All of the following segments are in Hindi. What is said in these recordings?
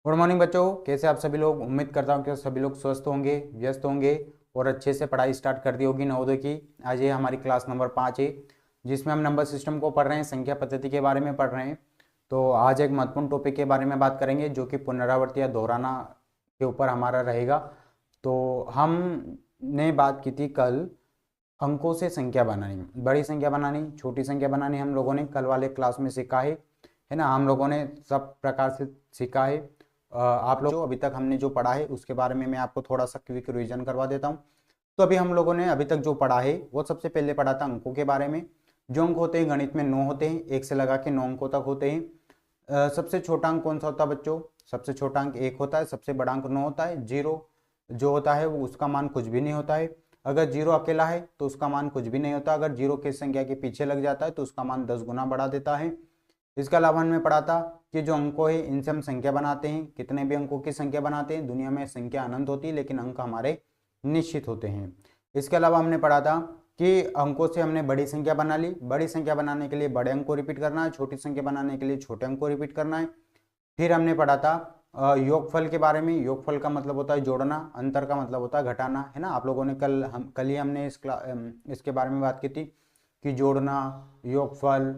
गुड मॉर्निंग बच्चों, कैसे आप सभी लोग। उम्मीद करता हूँ कि सभी लोग स्वस्थ होंगे, व्यस्त होंगे और अच्छे से पढ़ाई स्टार्ट कर दी होगी नवोदय की। आज ये हमारी क्लास नंबर 5 है, जिसमें हम नंबर सिस्टम को पढ़ रहे हैं, संख्या पद्धति के बारे में पढ़ रहे हैं। तो आज एक महत्वपूर्ण टॉपिक के बारे में बात करेंगे जो कि पुनरावृत्ति या दोहराना के ऊपर हमारा रहेगा। तो हमने बात की थी कल अंकों से संख्या बनानी, बड़ी संख्या बनानी, छोटी संख्या बनानी। हम लोगों ने कल वाले क्लास में सीखा है ना। हम लोगों ने सब प्रकार से सीखा है। आप लोग जो अभी तक हमने जो पढ़ा है उसके बारे में मैं आपको थोड़ा सा क्विक रिवीजन करवा देता हूँ। तो अभी हम लोगों ने अभी तक जो पढ़ा है वो सबसे पहले पढ़ा था अंकों के बारे में। जो अंक होते हैं गणित में 9 होते हैं, 1 से लगा के 9 अंकों तक होते हैं। सबसे छोटा अंक कौन सा होता है बच्चों? सबसे छोटा अंक 1 होता है, सबसे बड़ा अंक 9 होता है। 0 जो होता है वो उसका मान कुछ भी नहीं होता है। अगर 0 अकेला है तो उसका मान कुछ भी नहीं होता। अगर 0 किस संख्या के पीछे लग जाता है तो उसका मान 10 गुना बढ़ा देता है। इसके अलावा हमने पढ़ा था कि जो अंकों है इनसे हम संख्या बनाते हैं। कितने भी अंकों की संख्या बनाते हैं, दुनिया में संख्या अनंत होती है लेकिन अंक हमारे निश्चित होते हैं। इसके अलावा हमने पढ़ा था कि अंकों से हमने बड़ी संख्या बना ली। बड़ी संख्या बनाने के लिए बड़े अंक को रिपीट करना है, छोटी संख्या बनाने के लिए छोटे अंक को रिपीट करना है। फिर हमने पढ़ा था योगफल के बारे में। योगफल का मतलब होता है जोड़ना, अंतर का मतलब होता है घटाना, है ना। आप लोगों ने कल ही हमने इसके बारे में बात की थी कि जोड़ना, योगफल,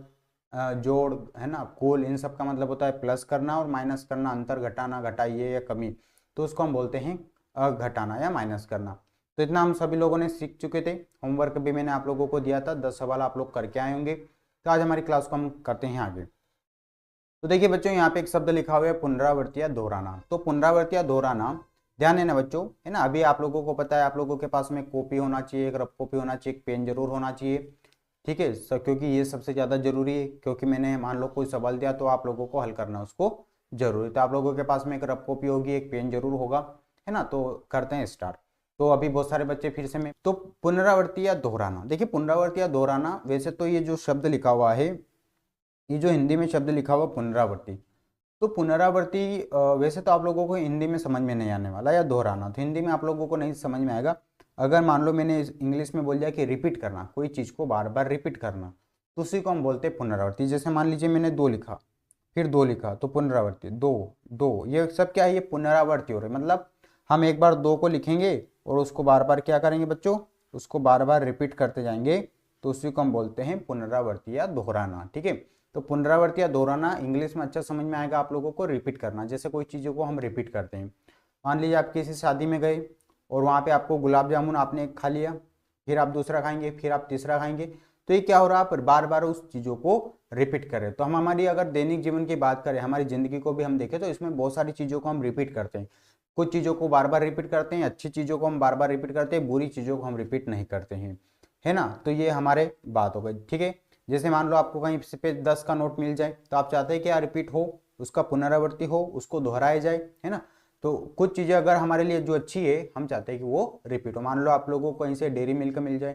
जोड़, है ना, कुल, इन सब का मतलब होता है प्लस करना और माइनस करना, अंतर घटाना, घटाइए या कमी, तो उसको हम बोलते हैं घटाना या माइनस करना। तो इतना हम सभी लोगों ने सीख चुके थे। होमवर्क भी मैंने आप लोगों को दिया था, 10 सवाल आप लोग करके आए होंगे। तो आज हमारी क्लास को हम करते हैं आगे। तो देखिए बच्चों, यहाँ पे एक शब्द लिखा हुआ है पुनरावृत्ति या दोहराना। तो पुनरावृत्ति या दोहराना, ध्यान देना बच्चों, है ना। अभी आप लोगों को पता है, आप लोगों के पास में कॉपी होना चाहिए, एक रफ कॉपी होना चाहिए, एक पेन जरूर होना चाहिए, ठीक है। क्योंकि ये सबसे ज़्यादा जरूरी है, क्योंकि मैंने मान लो कोई सवाल दिया तो आप लोगों को हल करना उसको जरूरी। तो आप लोगों के पास में एक रफ कॉपी होगी, एक पेन जरूर होगा, है ना। तो करते हैं स्टार्ट। तो अभी बहुत सारे बच्चे फिर से मैं तो पुनरावृत्ति या दोहराना, देखिए पुनरावृत्ति या दोहराना, वैसे तो ये जो शब्द लिखा हुआ है, ये जो हिंदी में शब्द लिखा हुआ पुनरावृत्ति, तो पुनरावृत्ति वैसे तो आप लोगों को हिंदी में समझ में नहीं आने वाला, या दोहराना तो हिंदी में आप लोगों को नहीं समझ में आएगा। अगर मान लो मैंने इंग्लिश में बोल दिया कि रिपीट करना, कोई चीज़ को बार बार रिपीट करना, तो उसी को हम बोलते हैं पुनरावृत्ति। जैसे मान लीजिए मैंने 2 लिखा, फिर 2 लिखा, तो पुनरावृत्ति, 2 2, ये सब क्या है? ये पुनरावृत्ति हो रही है। मतलब हम एक बार 2 को लिखेंगे और उसको बार बार क्या करेंगे बच्चों? उसको बार बार रिपीट करते जाएंगे, तो उसी को हम बोलते हैं पुनरावृत्ति या दोहराना, ठीक है। तो पुनरावृत्ति या दोहराना इंग्लिश में अच्छा समझ में आएगा आप लोगों को, रिपीट करना। जैसे कोई चीज़ों को हम रिपीट करते हैं, मान लीजिए आप किसी शादी में गए और वहाँ पे आपको गुलाब जामुन आपने एक खा लिया, फिर आप दूसरा खाएंगे, फिर आप तीसरा खाएंगे, तो ये क्या हो रहा है? आप बार बार उस चीज़ों को रिपीट करें। तो हम हमारी अगर दैनिक जीवन की बात करें, हमारी ज़िंदगी को भी हम देखें, तो इसमें बहुत सारी चीज़ों को हम रिपीट करते हैं। कुछ चीज़ों को बार बार रिपीट करते हैं, अच्छी चीज़ों को हम बार बार रिपीट करते हैं, बुरी चीज़ों को हम रिपीट नहीं करते हैं, है ना। तो ये हमारे बात हो गई, ठीक है। जैसे मान लो आपको कहीं पे 10 का नोट मिल जाए, तो आप चाहते हैं कि यार रिपीट हो, उसका पुनरावृत्ति हो, उसको दोहराया जाए, है ना। तो कुछ चीज़ें अगर हमारे लिए जो अच्छी है, हम चाहते हैं कि वो रिपीट हो। मान लो आप लोगों को कहीं से डेयरी मिल्क मिल जाए,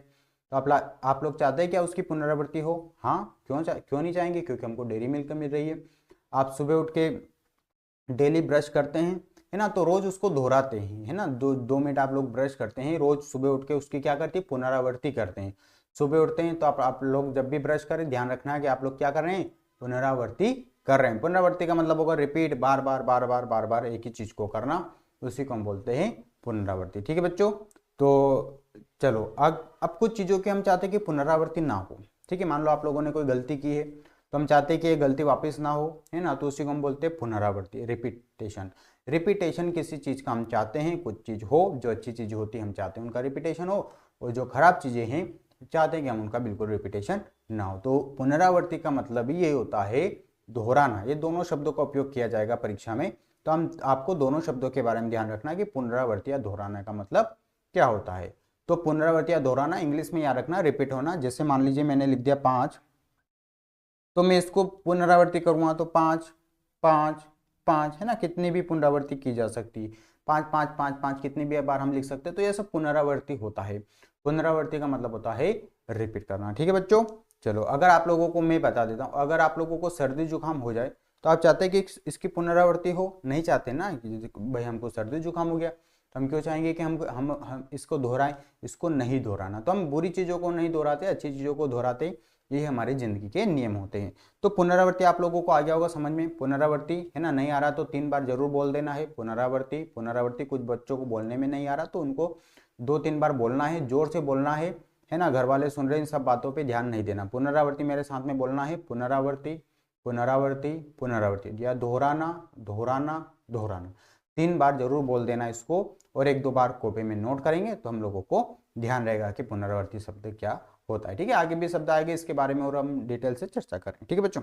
तो आप लोग चाहते हैं क्या उसकी पुनरावृत्ति हो? हाँ, क्यों नहीं चाहेंगे? क्योंकि हमको डेयरी मिल्क मिल रही है। आप सुबह उठ के डेली ब्रश करते हैं, है ना, तो रोज उसको दोहराते हैं, है ना। 2 मिनट आप लोग ब्रश करते हैं रोज सुबह उठ के, उसकी क्या करते हैं? पुनरावृत्ति करते हैं। सुबह उठते हैं तो आप लोग जब भी ब्रश करें, ध्यान रखना है कि आप लोग क्या कर रहे हैं? पुनरावृत्ति कर रहे हैं। पुनरावृत्ति का मतलब होगा रिपीट, बार बार बार बार बार बार एक ही चीज को करना, उसी को हम बोलते हैं पुनरावृत्ति, ठीक है बच्चों। तो चलो अब कुछ चीजों की हम चाहते हैं कि पुनरावृत्ति ना हो, ठीक है। मान लो आप लोगों ने कोई गलती की है, तो हम चाहते हैं कि ये गलती वापस ना हो, है ना, तो उसी को हम बोलते हैं पुनरावृत्ति, रिपीटेशन। रिपीटेशन किसी चीज का हम चाहते हैं, कुछ चीज हो, जो अच्छी चीज होती है हम चाहते हैं उनका रिपीटेशन हो, और जो खराब चीजें हैं चाहते हैं कि हम उनका बिल्कुल रिपीटेशन ना हो। तो पुनरावृत्ति का मतलब ही ये होता है दोहराना। ये दोनों शब्दों का उपयोग किया जाएगा परीक्षा में, तो हम आपको दोनों शब्दों के बारे में ध्यान रखना है कि पुनरावृत्ति या दोहराना का मतलब क्या होता है। तो पुनरावृत्ति या दोहराना इंग्लिश में याद रखना, रिपीट होना। जैसे मान लीजिए मैंने लिख दिया 5, तो मैं इसको पुनरावृत्ति करूंगा तो 5 5 5, है ना। कितनी भी पुनरावृत्ति की जा सकती है, 5 5 5 5 कितनी भी बार हम लिख सकते हैं। तो यह सब पुनरावृत्ति होता है। पुनरावृत्ति का मतलब होता है रिपीट करना, ठीक है बच्चों। चलो अगर आप लोगों को मैं बता देता हूँ, अगर आप लोगों को सर्दी जुकाम हो जाए, तो आप चाहते हैं कि इसकी पुनरावृत्ति हो? नहीं चाहते ना, कि भाई हमको सर्दी जुकाम हो गया, तो हम क्यों चाहेंगे कि हम इसको दोहराएं? इसको नहीं दोहराना। तो हम बुरी चीज़ों को नहीं दोहराते, अच्छी चीज़ों को दोहराते, ये हमारी जिंदगी के नियम होते हैं। तो पुनरावृत्ति आप लोगों को आ गया होगा समझ में, पुनरावृत्ति है ना, नहीं आ रहा तो 3 बार जरूर बोल देना है पुनरावृत्ति पुनरावृत्ति। कुछ बच्चों को बोलने में नहीं आ रहा तो उनको 2-3 बार बोलना है, जोर से बोलना है ना। घर वाले सुन रहे हैं, इन सब बातों पे ध्यान नहीं देना। पुनरावृत्ति मेरे साथ में बोलना है, पुनरावृत्ति पुनरावृत्ति पुनरावृत्ति, या दोहराना दोहराना दोहराना। 3 बार जरूर बोल देना इसको, और 1-2 बार कॉपी में नोट करेंगे तो हम लोगों को ध्यान रहेगा कि पुनरावृत्ति शब्द क्या होता है। ठीक है, आगे भी शब्द आएंगे इसके बारे में और हम डिटेल से चर्चा करें। ठीक है बच्चों,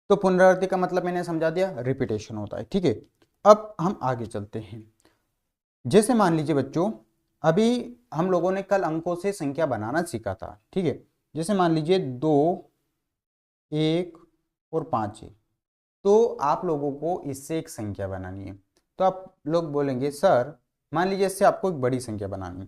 तो पुनरावृत्ति का मतलब मैंने समझा दिया, रिपीटेशन होता है। ठीक है, अब हम आगे चलते हैं। जैसे मान लीजिए बच्चों, अभी हम लोगों ने कल अंकों से संख्या बनाना सीखा था। ठीक है, जैसे मान लीजिए 2, 1 और 5 है, तो आप लोगों को इससे एक संख्या बनानी है। तो आप लोग बोलेंगे सर मान लीजिए इससे आपको एक बड़ी संख्या बनानी है,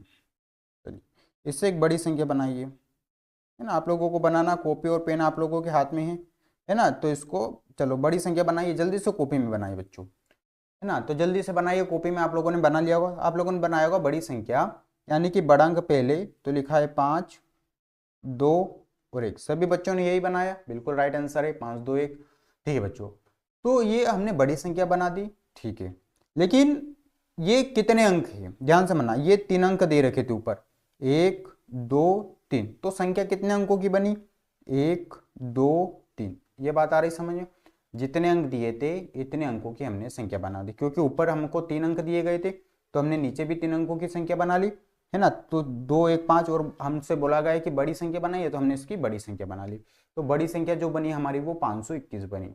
चलिए इससे एक बड़ी संख्या बनाइए, है ना। आप लोगों को बनाना, कॉपी और पेन आप लोगों के हाथ में है ना। तो इसको चलो बड़ी संख्या बनाइए, जल्दी से कॉपी में बनाइए बच्चों, है ना। तो जल्दी से बनाइए, कॉपी में आप लोगों ने बना लिया होगा। आप लोगों ने बनाया होगा बड़ी संख्या, यानी कि बड़ा अंक पहले, तो लिखा है 5, 2 और 1। सभी बच्चों ने यही बनाया, बिल्कुल राइट आंसर है 5, 2, 1। ठीक है बच्चों, तो ये हमने बड़ी संख्या बना दी। ठीक है, लेकिन ये कितने अंक है ध्यान से मानना, ये 3 अंक दे रखे थे ऊपर, 1, 2, 3। तो संख्या कितने अंकों की बनी, 1, 2, 3। ये बात आ रही समझ में। जितने अंक दिए थे इतने अंकों की हमने संख्या बना दी, क्योंकि ऊपर हमको 3 अंक दिए गए थे तो हमने नीचे भी 3 अंकों की संख्या बना ली, है ना। तो 2, 1, 5 और हमसे बोला गया है कि बड़ी संख्या बनाइए, तो हमने इसकी बड़ी संख्या बना ली। तो बड़ी संख्या जो बनी हमारी वो 521 बनी।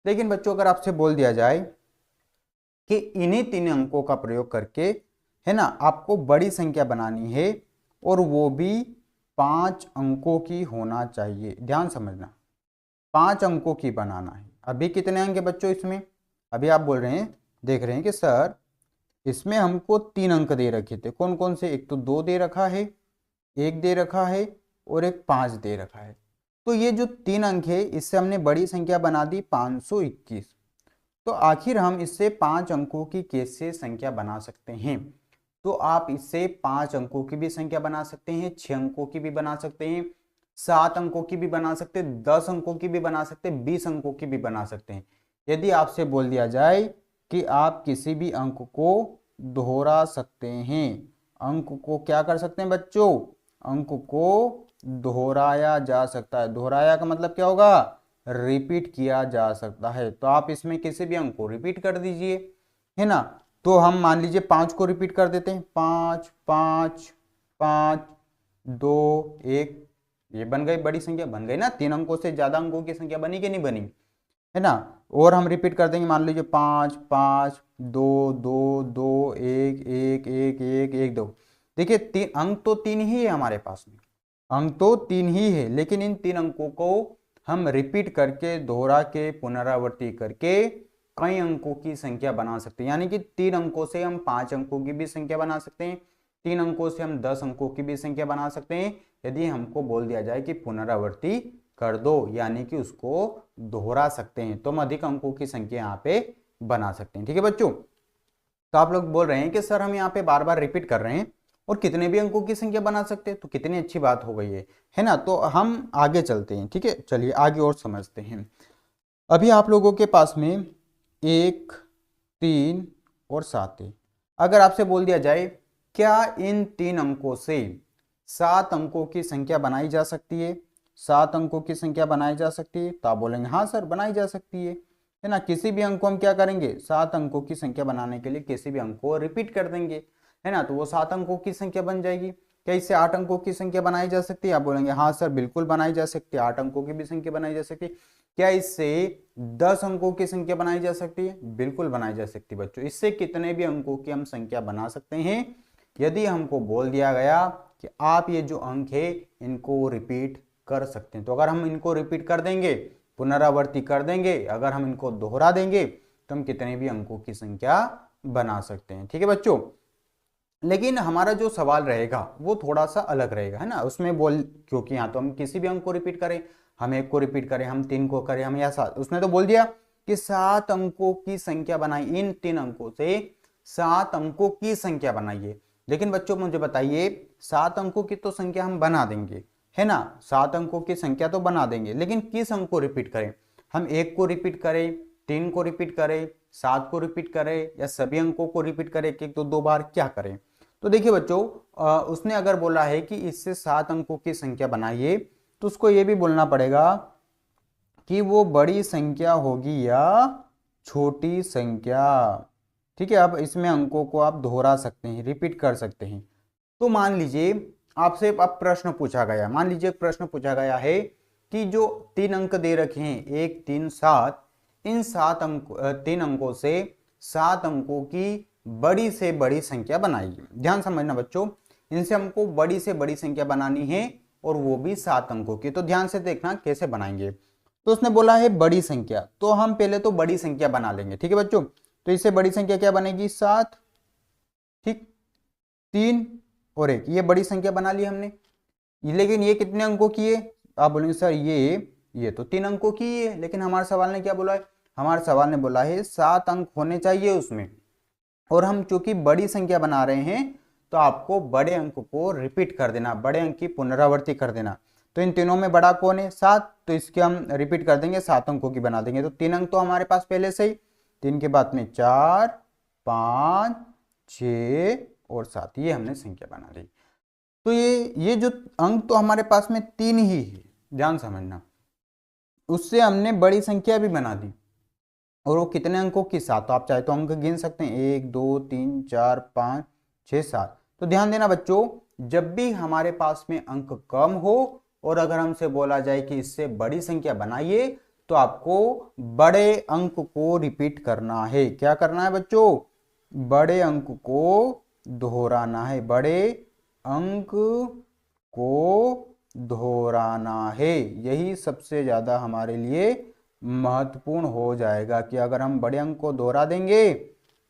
लेकिन बच्चों अगर आपसे बोल दिया जाए कि इन्हीं 3 अंकों का प्रयोग करके, है ना, आपको बड़ी संख्या बनानी है और वो भी 5 अंकों की होना चाहिए, ध्यान समझना, 5 अंकों की बनाना है। अभी कितने अंक है बच्चों इसमें, अभी आप बोल रहे हैं, देख रहे हैं कि सर इसमें हमको 3 अंक दे रखे थे, कौन कौन से, एक तो 2 दे रखा है, 1 दे रखा है और एक 5 दे रखा है। तो ये जो 3 अंक है इससे हमने बड़ी संख्या बना दी 521। तो आखिर हम इससे 5 अंकों की कैसे संख्या बना सकते हैं। तो आप इससे 5 अंकों की भी संख्या बना सकते हैं, 6 अंकों की भी बना सकते हैं, 7 अंकों की भी बना सकते हैं, 10 अंकों की भी बना सकते हैं, 20 अंकों की भी बना सकते हैं। यदि आपसे बोल दिया जाए कि आप किसी भी अंक को दोहरा सकते हैं, अंक को क्या कर सकते हैं बच्चों, अंक को दोहराया जा सकता है। दोहराया का मतलब क्या होगा, रिपीट किया जा सकता है। तो आप इसमें किसी भी अंक को रिपीट कर दीजिए, है ना। तो हम मान लीजिए 5 को रिपीट कर देते हैं, 5, 5, 5, 2, 1। ये बन गई बड़ी संख्या, बन गई ना। 3 अंकों से ज्यादा अंकों की संख्या बनी कि नहीं बनी, है ना। और हम रिपीट कर देंगे, मान लीजिए 5, 5, 2, 2, 2, 1, 1, 1, 1, 1, 2। देखिए 3 अंक तो 3 ही है हमारे पास में, अंक तो 3 ही है, लेकिन इन 3 अंकों को हम रिपीट करके, दोहरा के, पुनरावृत्ति करके कई अंकों की संख्या बना सकते हैं। यानी कि 3 अंकों से हम 5 अंकों की भी संख्या बना सकते हैं, 3 अंकों से हम 10 अंकों की भी संख्या बना सकते हैं, यदि हमको बोल दिया जाए कि पुनरावृत्ति कर दो, यानी कि उसको दोहरा सकते हैं, तो हम अधिक अंकों की संख्या यहाँ पे बना सकते हैं। ठीक है बच्चों, तो आप लोग बोल रहे हैं कि सर हम यहाँ पे बार बार रिपीट कर रहे हैं और कितने भी अंकों की संख्या बना सकते हैं, तो कितनी अच्छी बात हो गई है ना। तो हम आगे चलते हैं, ठीक है, चलिए आगे और समझते हैं। अभी आप लोगों के पास में 1, 3 और 7 है। अगर आपसे बोल दिया जाए क्या इन 3 अंकों से 7 अंकों की संख्या बनाई जा सकती है, 7 अंकों की संख्या बनाई जा सकती है, तो आप बोलेंगे हाँ सर बनाई जा सकती है ना। किसी भी अंक को हम क्या करेंगे, 7 अंकों की संख्या बनाने के लिए किसी भी अंक को रिपीट कर देंगे, है ना, तो वो 7 अंकों की संख्या बन जाएगी। क्या इससे 8 अंकों की संख्या बनाई जा सकती है, आप बोलेंगे हाँ सर बिल्कुल बनाई जा सकती है, 8 अंकों की भी संख्या बनाई जा सकती है। क्या इससे 10 अंकों की संख्या बनाई जा सकती है, बिल्कुल बनाई जा सकती है बच्चों। इससे कितने भी अंकों की हम संख्या बना सकते हैं, यदि हमको बोल दिया गया कि आप ये जो अंक है इनको रिपीट कर सकते हैं। तो अगर हम इनको रिपीट कर देंगे, पुनरावृत्ति कर देंगे, अगर हम इनको दोहरा देंगे, तो हम कितने भी अंकों की संख्या बना सकते हैं। ठीक है बच्चों, लेकिन हमारा जो सवाल रहेगा वो थोड़ा सा अलग रहेगा, है ना। उसमें बोल, क्योंकि यहाँ तो हम किसी भी अंक को रिपीट करें, हम 1 को रिपीट करें, हम 3 को करें, हम या 7, उसने तो बोल दिया कि 7 अंकों की संख्या बनाई, इन 3 अंकों से 7 अंकों की संख्या बनाइए। लेकिन बच्चों मुझे बताइए 7 अंकों की तो संख्या हम बना देंगे, है ना, 7 अंकों की संख्या तो बना देंगे, लेकिन किस अंक को रिपीट करें? हम 1 को रिपीट करें, 3 को रिपीट करें, 7 को रिपीट करें, या सभी अंकों को रिपीट करें एक एक तो 2 बार, क्या करें? तो देखिए बच्चों, उसने अगर बोला है कि इससे 7 अंकों की संख्या बनाइए, तो उसको ये भी बोलना पड़ेगा कि वो बड़ी संख्या होगी या छोटी संख्या। ठीक है, अब इसमें अंकों को आप दोहरा सकते हैं, रिपीट कर सकते हैं। तो मान लीजिए आपसे अब प्रश्न पूछा गया, मान लीजिए प्रश्न पूछा गया है कि जो 3 अंक दे रखे हैं 1 3 7, इन 3 अंकों से 7 अंकों की बड़ी से बड़ी संख्या बनाइए। ध्यान समझना बच्चों, इनसे हमको बड़ी से बड़ी संख्या बनानी है और वो भी 7 अंकों की। तो ध्यान से देखना कैसे बनाएंगे। तो उसने बोला है बड़ी संख्या, तो हम पहले तो बड़ी संख्या बना लेंगे। ठीक है बच्चों, तो इससे बड़ी संख्या क्या बनेगी? 7, ठीक, 3 और 1, ये बड़ी संख्या बना ली हमने। लेकिन ये कितने अंकों की है? आप बोलेंगे सर ये तो 3 अंकों की है, लेकिन हमारे सवाल ने क्या बोला है? हमारे सवाल ने बोला है 7 अंक होने चाहिए उसमें, और हम चूंकि बड़ी संख्या बना रहे हैं तो आपको बड़े अंक को रिपीट कर देना, बड़े अंक की पुनरावृत्ति कर देना। तो इन तीनों में बड़ा कौन है? 7, तो इसके हम रिपीट कर देंगे, 7 अंकों की बना देंगे। तो 3 अंक तो हमारे पास पहले से ही, 3 के बाद में 4 5 6 और 7, ये हमने संख्या बना ली। तो ये जो अंक तो हमारे पास में 3 ही है, ध्यान समझना, उससे हमने बड़ी संख्या भी बना दी, और वो कितने अंकों की? 7। तो आप चाहे तो अंक गिन सकते हैं, 1 2 3 4 5 6 7। तो ध्यान देना बच्चों, जब भी हमारे पास में अंक कम हो और अगर हमसे बोला जाए कि इससे बड़ी संख्या बनाइए, तो आपको बड़े अंक को रिपीट करना है। क्या करना है बच्चों? बड़े अंक को दोहराना है, बड़े अंक को दोहराना है। यही सबसे ज्यादा हमारे लिए महत्वपूर्ण हो जाएगा कि अगर हम बड़े अंक को दोहरा देंगे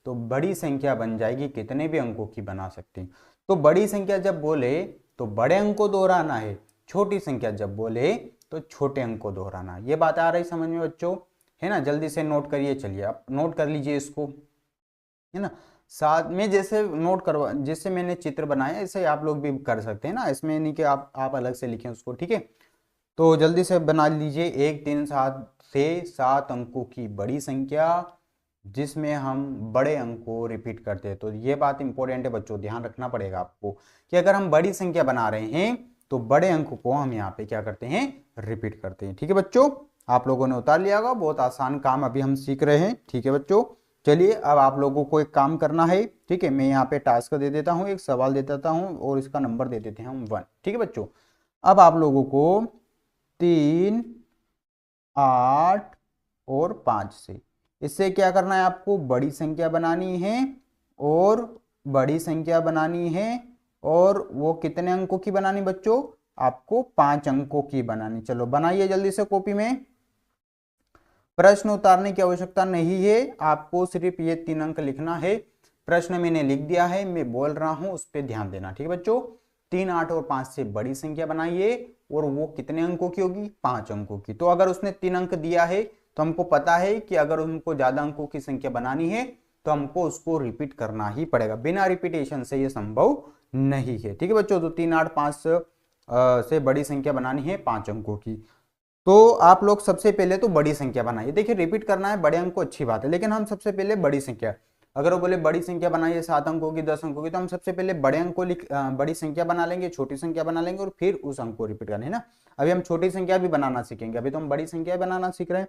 तो बड़ी संख्या बन जाएगी, कितने भी अंकों की बना सकते हैं। तो बड़ी संख्या जब बोले तो बड़े अंक को दोहराना है, छोटी संख्या जब बोले तो छोटे अंक को दोहराना। ये बात आ रही समझ में बच्चों? है ना, जल्दी से नोट करिए। चलिए आप नोट कर लीजिए इसको, है ना। साथ में जैसे नोट करवा, जैसे मैंने चित्र बनाया ऐसे आप लोग भी कर सकते हैं ना, इसमें नहीं कि आप अलग से लिखें उसको। ठीक है, तो जल्दी से बना लीजिए। 1 3 7 से 7 अंकों की बड़ी संख्या जिसमें हम बड़े अंक को रिपीट करते हैं। तो ये बात इंपॉर्टेंट है बच्चों, ध्यान रखना पड़ेगा आपको कि अगर हम बड़ी संख्या बना रहे हैं तो बड़े अंक को हम यहाँ पे क्या करते हैं? रिपीट करते हैं। ठीक है बच्चों, आप लोगों ने उतार लिया होगा। बहुत आसान काम अभी हम सीख रहे हैं। ठीक है बच्चों, चलिए अब आप लोगों को एक काम करना है। ठीक है, मैं यहाँ पे टास्क दे देता हूँ, एक सवाल दे देता हूँ और इसका नंबर दे देते हैं हम 1। ठीक है बच्चों, अब आप लोगों को 3 8 और 5 से इससे क्या करना है? आपको बड़ी संख्या बनानी है और बड़ी संख्या बनानी है, और वो कितने अंकों की बनानी बच्चों? आपको 5 अंकों की बनानी। चलो बनाइए जल्दी से कॉपी में। प्रश्न उतारने की आवश्यकता नहीं है, आपको सिर्फ ये 3 अंक लिखना है। प्रश्न मैंने लिख दिया है, मैं बोल रहा हूं, उस पर ध्यान देना। ठीक है बच्चों, 3 8 और 5 से बड़ी संख्या बनाइए, और वो कितने अंकों की होगी? 5 अंकों की। तो अगर उसने 3 अंक दिया है तो हमको पता है कि अगर उनको ज्यादा अंकों की संख्या बनानी है तो हमको उसको रिपीट करना ही पड़ेगा, बिना रिपीटेशन से ये संभव नहीं है। ठीक है बच्चों, तो 3 8 5 से बड़ी संख्या बनानी है 5 अंकों की। तो आप लोग सबसे पहले तो बड़ी संख्या बनाइए। देखिए रिपीट करना है बड़े अंक को, अच्छी बात है, लेकिन हम सबसे पहले बड़ी संख्या, अगर वो बोले बड़ी संख्या बनाइए 7 अंकों की 10 अंकों की, तो हम सबसे पहले बड़े अंक को बड़ी संख्या बना लेंगे, छोटी संख्या बना लेंगे और फिर उस अंक को रिपीट करना है ना। अभी हम छोटी संख्या भी बनाना सीखेंगे, अभी तो हम बड़ी संख्या बनाना सीख रहे हैं।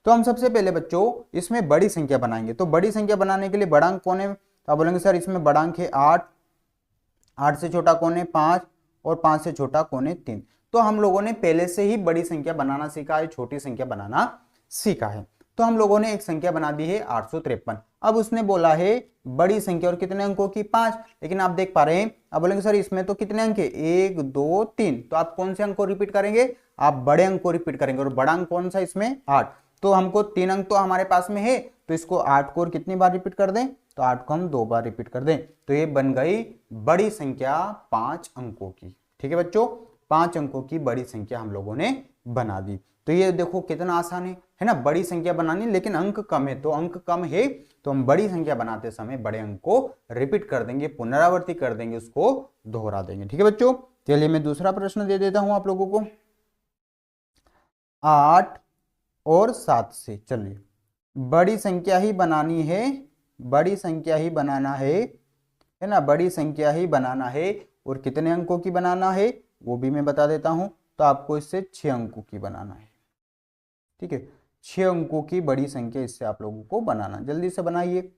तो हम सबसे पहले बच्चों इसमें बड़ी संख्या बनाएंगे। तो बड़ी संख्या बनाने के लिए बड़ा अंक कौन है? तो आप बोलेंगे सर इसमें बड़ा अंक है 8, 8 से छोटा कौन है? 5, और 5 से छोटा कौन है? 3। तो हम लोगों ने पहले से ही बड़ी संख्या बनाना सीखा है, छोटी संख्या बनाना सीखा है। तो हम लोगों ने एक संख्या बना दी है 853। अब उसने बोला है बड़ी संख्या और कितने अंकों की? 5। लेकिन आप देख पा रहे हैं, आप बोलेंगे सर इसमें तो कितने अंक है? 1 2 3। तो आप कौन से अंक को रिपीट करेंगे? आप बड़े अंक को रिपीट करेंगे। और बड़ा अंक कौन सा इसमें? 8। तो हमको 3 अंक तो हमारे पास में है, तो इसको 8 को कितनी बार रिपीट कर दें? तो 8 को हम 2 बार रिपीट कर दें। तो ये बन गई बड़ी संख्या 5 अंकों की। ठीक है बच्चों, 5 अंकों की बड़ी संख्या हम लोगों ने बना दी। तो ये देखो कितना आसान है ना, बड़ी संख्या बनानी, लेकिन अंक कम है। तो अंक कम है तो हम बड़ी संख्या बनाते समय बड़े अंक को रिपीट कर देंगे, पुनरावृत्ति कर देंगे, उसको दोहरा देंगे। ठीक है बच्चों, चलिए मैं दूसरा प्रश्न दे देता हूं आप लोगों को। 8 और 7 से, चलिए बड़ी संख्या ही बनानी है, बड़ी संख्या ही बनाना है ना, बड़ी संख्या ही बनाना है। और कितने अंकों की बनाना है वो भी मैं बता देता हूं। तो आपको इससे 6 अंकों की बनाना है, ठीक है। 6 अंकों की बड़ी संख्या इससे आप लोगों को बनाना, जल्दी से बनाइए।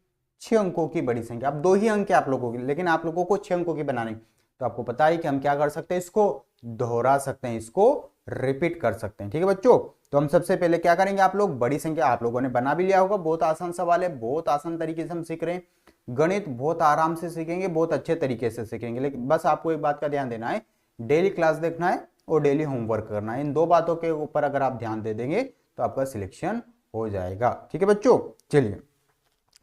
6 अंकों की बड़ी संख्या, अब 2 ही अंक है आप लोगों की, लेकिन आप लोगों को 6 अंकों की बनानी। तो आपको पता है कि हम क्या कर सकते हैं, इसको दोहरा सकते हैं, इसको रिपीट कर सकते हैं, ठीक है बच्चों। तो हम सबसे पहले क्या करेंगे, आप लोग बड़ी संख्या आप लोगों ने बना भी लिया होगा, बहुत आसान सवाल है, बहुत आसान तरीके से हम सीख रहे हैं। गणित बहुत आराम से सीखेंगे, बहुत अच्छे तरीके से सीखेंगे, लेकिन बस आपको एक बात का ध्यान देना है, डेली क्लास देखना है और डेली होमवर्क करना है। इन 2 बातों के ऊपर अगर आप ध्यान दे देंगे तो आपका सिलेक्शन हो जाएगा, ठीक है बच्चों। चलिए,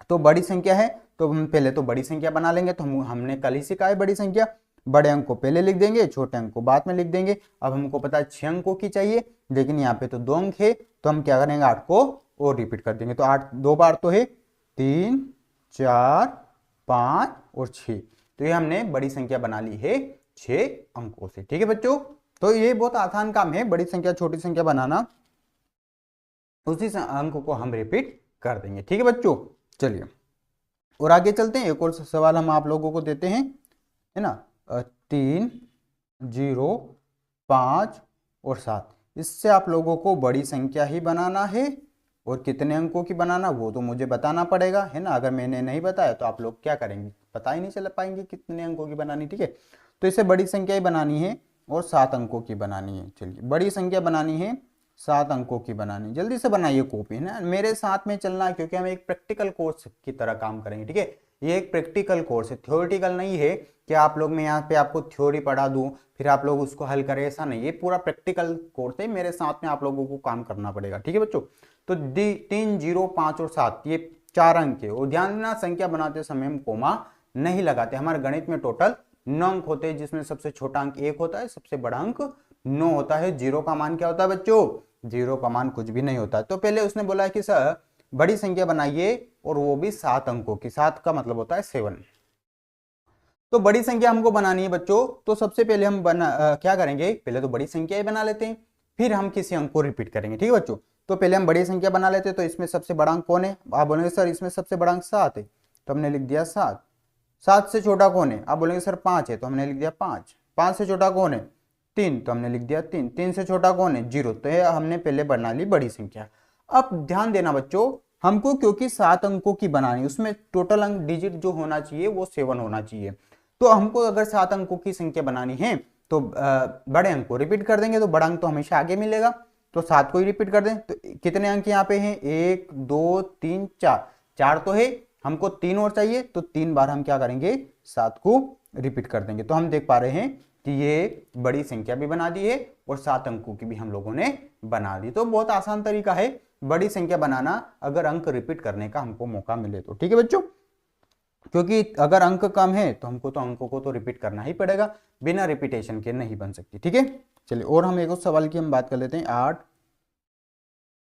तो बड़ी संख्या है तो हम पहले तो बड़ी संख्या बना लेंगे। तो हमने कल ही सीखा है बड़ी संख्या, बड़े अंक को पहले लिख देंगे, छोटे अंक को बाद में लिख देंगे। अब हमको पता है 6 अंकों की चाहिए, लेकिन यहाँ पे तो 2 अंक है, तो हम क्या करेंगे, 8 को और रिपीट कर देंगे। तो 8 2 बार तो है, 3 4 5 और 6। तो ये हमने बड़ी संख्या बना ली है 6 अंकों से, ठीक है बच्चों। तो ये बहुत आसान काम है, बड़ी संख्या छोटी संख्या बनाना, उसी अंक को हम रिपीट कर देंगे, ठीक है बच्चों। चलिए और आगे चलते हैं, एक और सवाल हम आप लोगों को देते हैं, है ना। 3 0 5 और 7, इससे आप लोगों को बड़ी संख्या ही बनाना है। और कितने अंकों की बनाना वो तो मुझे बताना पड़ेगा, है ना। अगर मैंने नहीं बताया तो आप लोग क्या करेंगे, पता ही नहीं चल पाएंगे कितने अंकों की बनानी, ठीक है। तो इसे बड़ी संख्या ही बनानी है और 7 अंकों की बनानी है। चलिए बड़ी संख्या बनानी है, 7 अंकों की बनानी, जल्दी से बनाइए कॉपी, है ना, मेरे साथ में चलना है, क्योंकि हम एक प्रैक्टिकल कोर्स की तरह काम करेंगे, ठीक है। ये एक प्रैक्टिकल कोर्स है, थ्योरेटिकल नहीं है कि आप लोग मैं यहाँ पे आपको थ्योरी पढ़ा दूं फिर आप लोग उसको हल करें, ऐसा नहीं। ये पूरा प्रैक्टिकल कोर्स है, मेरे साथ में आप लोगों को काम करना पड़ेगा, ठीक है बच्चों। तो 3 0 5 और 7 ये 4 अंक है। और ध्यान देना, संख्या बनाते समय हम कोमा नहीं लगाते। हमारे गणित में टोटल 9 अंक होते हैं, जिसमें सबसे छोटा अंक 1 होता है, सबसे बड़ा अंक 9 होता है। 0 का मान क्या होता है बच्चों, 0 का मान कुछ भी नहीं होता। तो पहले उसने बोला है कि सर बड़ी संख्या बनाइए और वो भी 7 अंकों की, 7 का मतलब होता है 7। तो बड़ी संख्या हमको बनानी है बच्चों। तो सबसे पहले हम क्या करेंगे, पहले तो बड़ी संख्या ही बना लेते हैं, फिर हम किसी अंक को रिपीट करेंगे, ठीक है बच्चों। तो पहले हम बड़ी संख्या बना लेते हैं। तो इसमें सबसे बड़ा अंक कौन है, आप बोलेंगे सर इसमें सबसे बड़ा अंक 7 है, तो हमने लिख दिया 7। 7 से छोटा कौन है, आप बोलेंगे सर 5 है, तो हमने लिख दिया 5। 5 से छोटा कौन है, 3, तो हमने लिख दिया 3। 3 से छोटा कौन है, 0। तो ये हमने पहले बना ली बड़ी संख्या। अब ध्यान देना बच्चों, हमको क्योंकि 7 अंकों की बनानी, उसमें टोटल अंक डिजिट जो होना चाहिए वो 7 होना चाहिए। तो हमको अगर 7 अंकों की संख्या बनानी है तो बड़े अंक को रिपीट कर देंगे, तो बड़ा अंक तो हमेशा आगे मिलेगा। तो 7 को ही रिपीट कर दें। तो कितने अंक यहाँ पे हैं, 1 2 3 4, 4 तो है, हमको 3 और चाहिए, तो 3 बार हम क्या करेंगे, 7 को रिपीट कर देंगे। तो हम देख पा रहे हैं कि ये बड़ी संख्या भी बना दी है और 7 अंकों की भी हम लोगों ने बना दी। तो बहुत आसान तरीका है बड़ी संख्या बनाना, अगर अंक रिपीट करने का हमको मौका मिले तो, ठीक है बच्चों। क्योंकि अगर अंक कम है तो हमको तो अंकों को तो रिपीट करना ही पड़ेगा, बिना रिपीटेशन के नहीं बन सकती, ठीक है। चलिए और हम एक और सवाल की हम बात कर लेते हैं। 8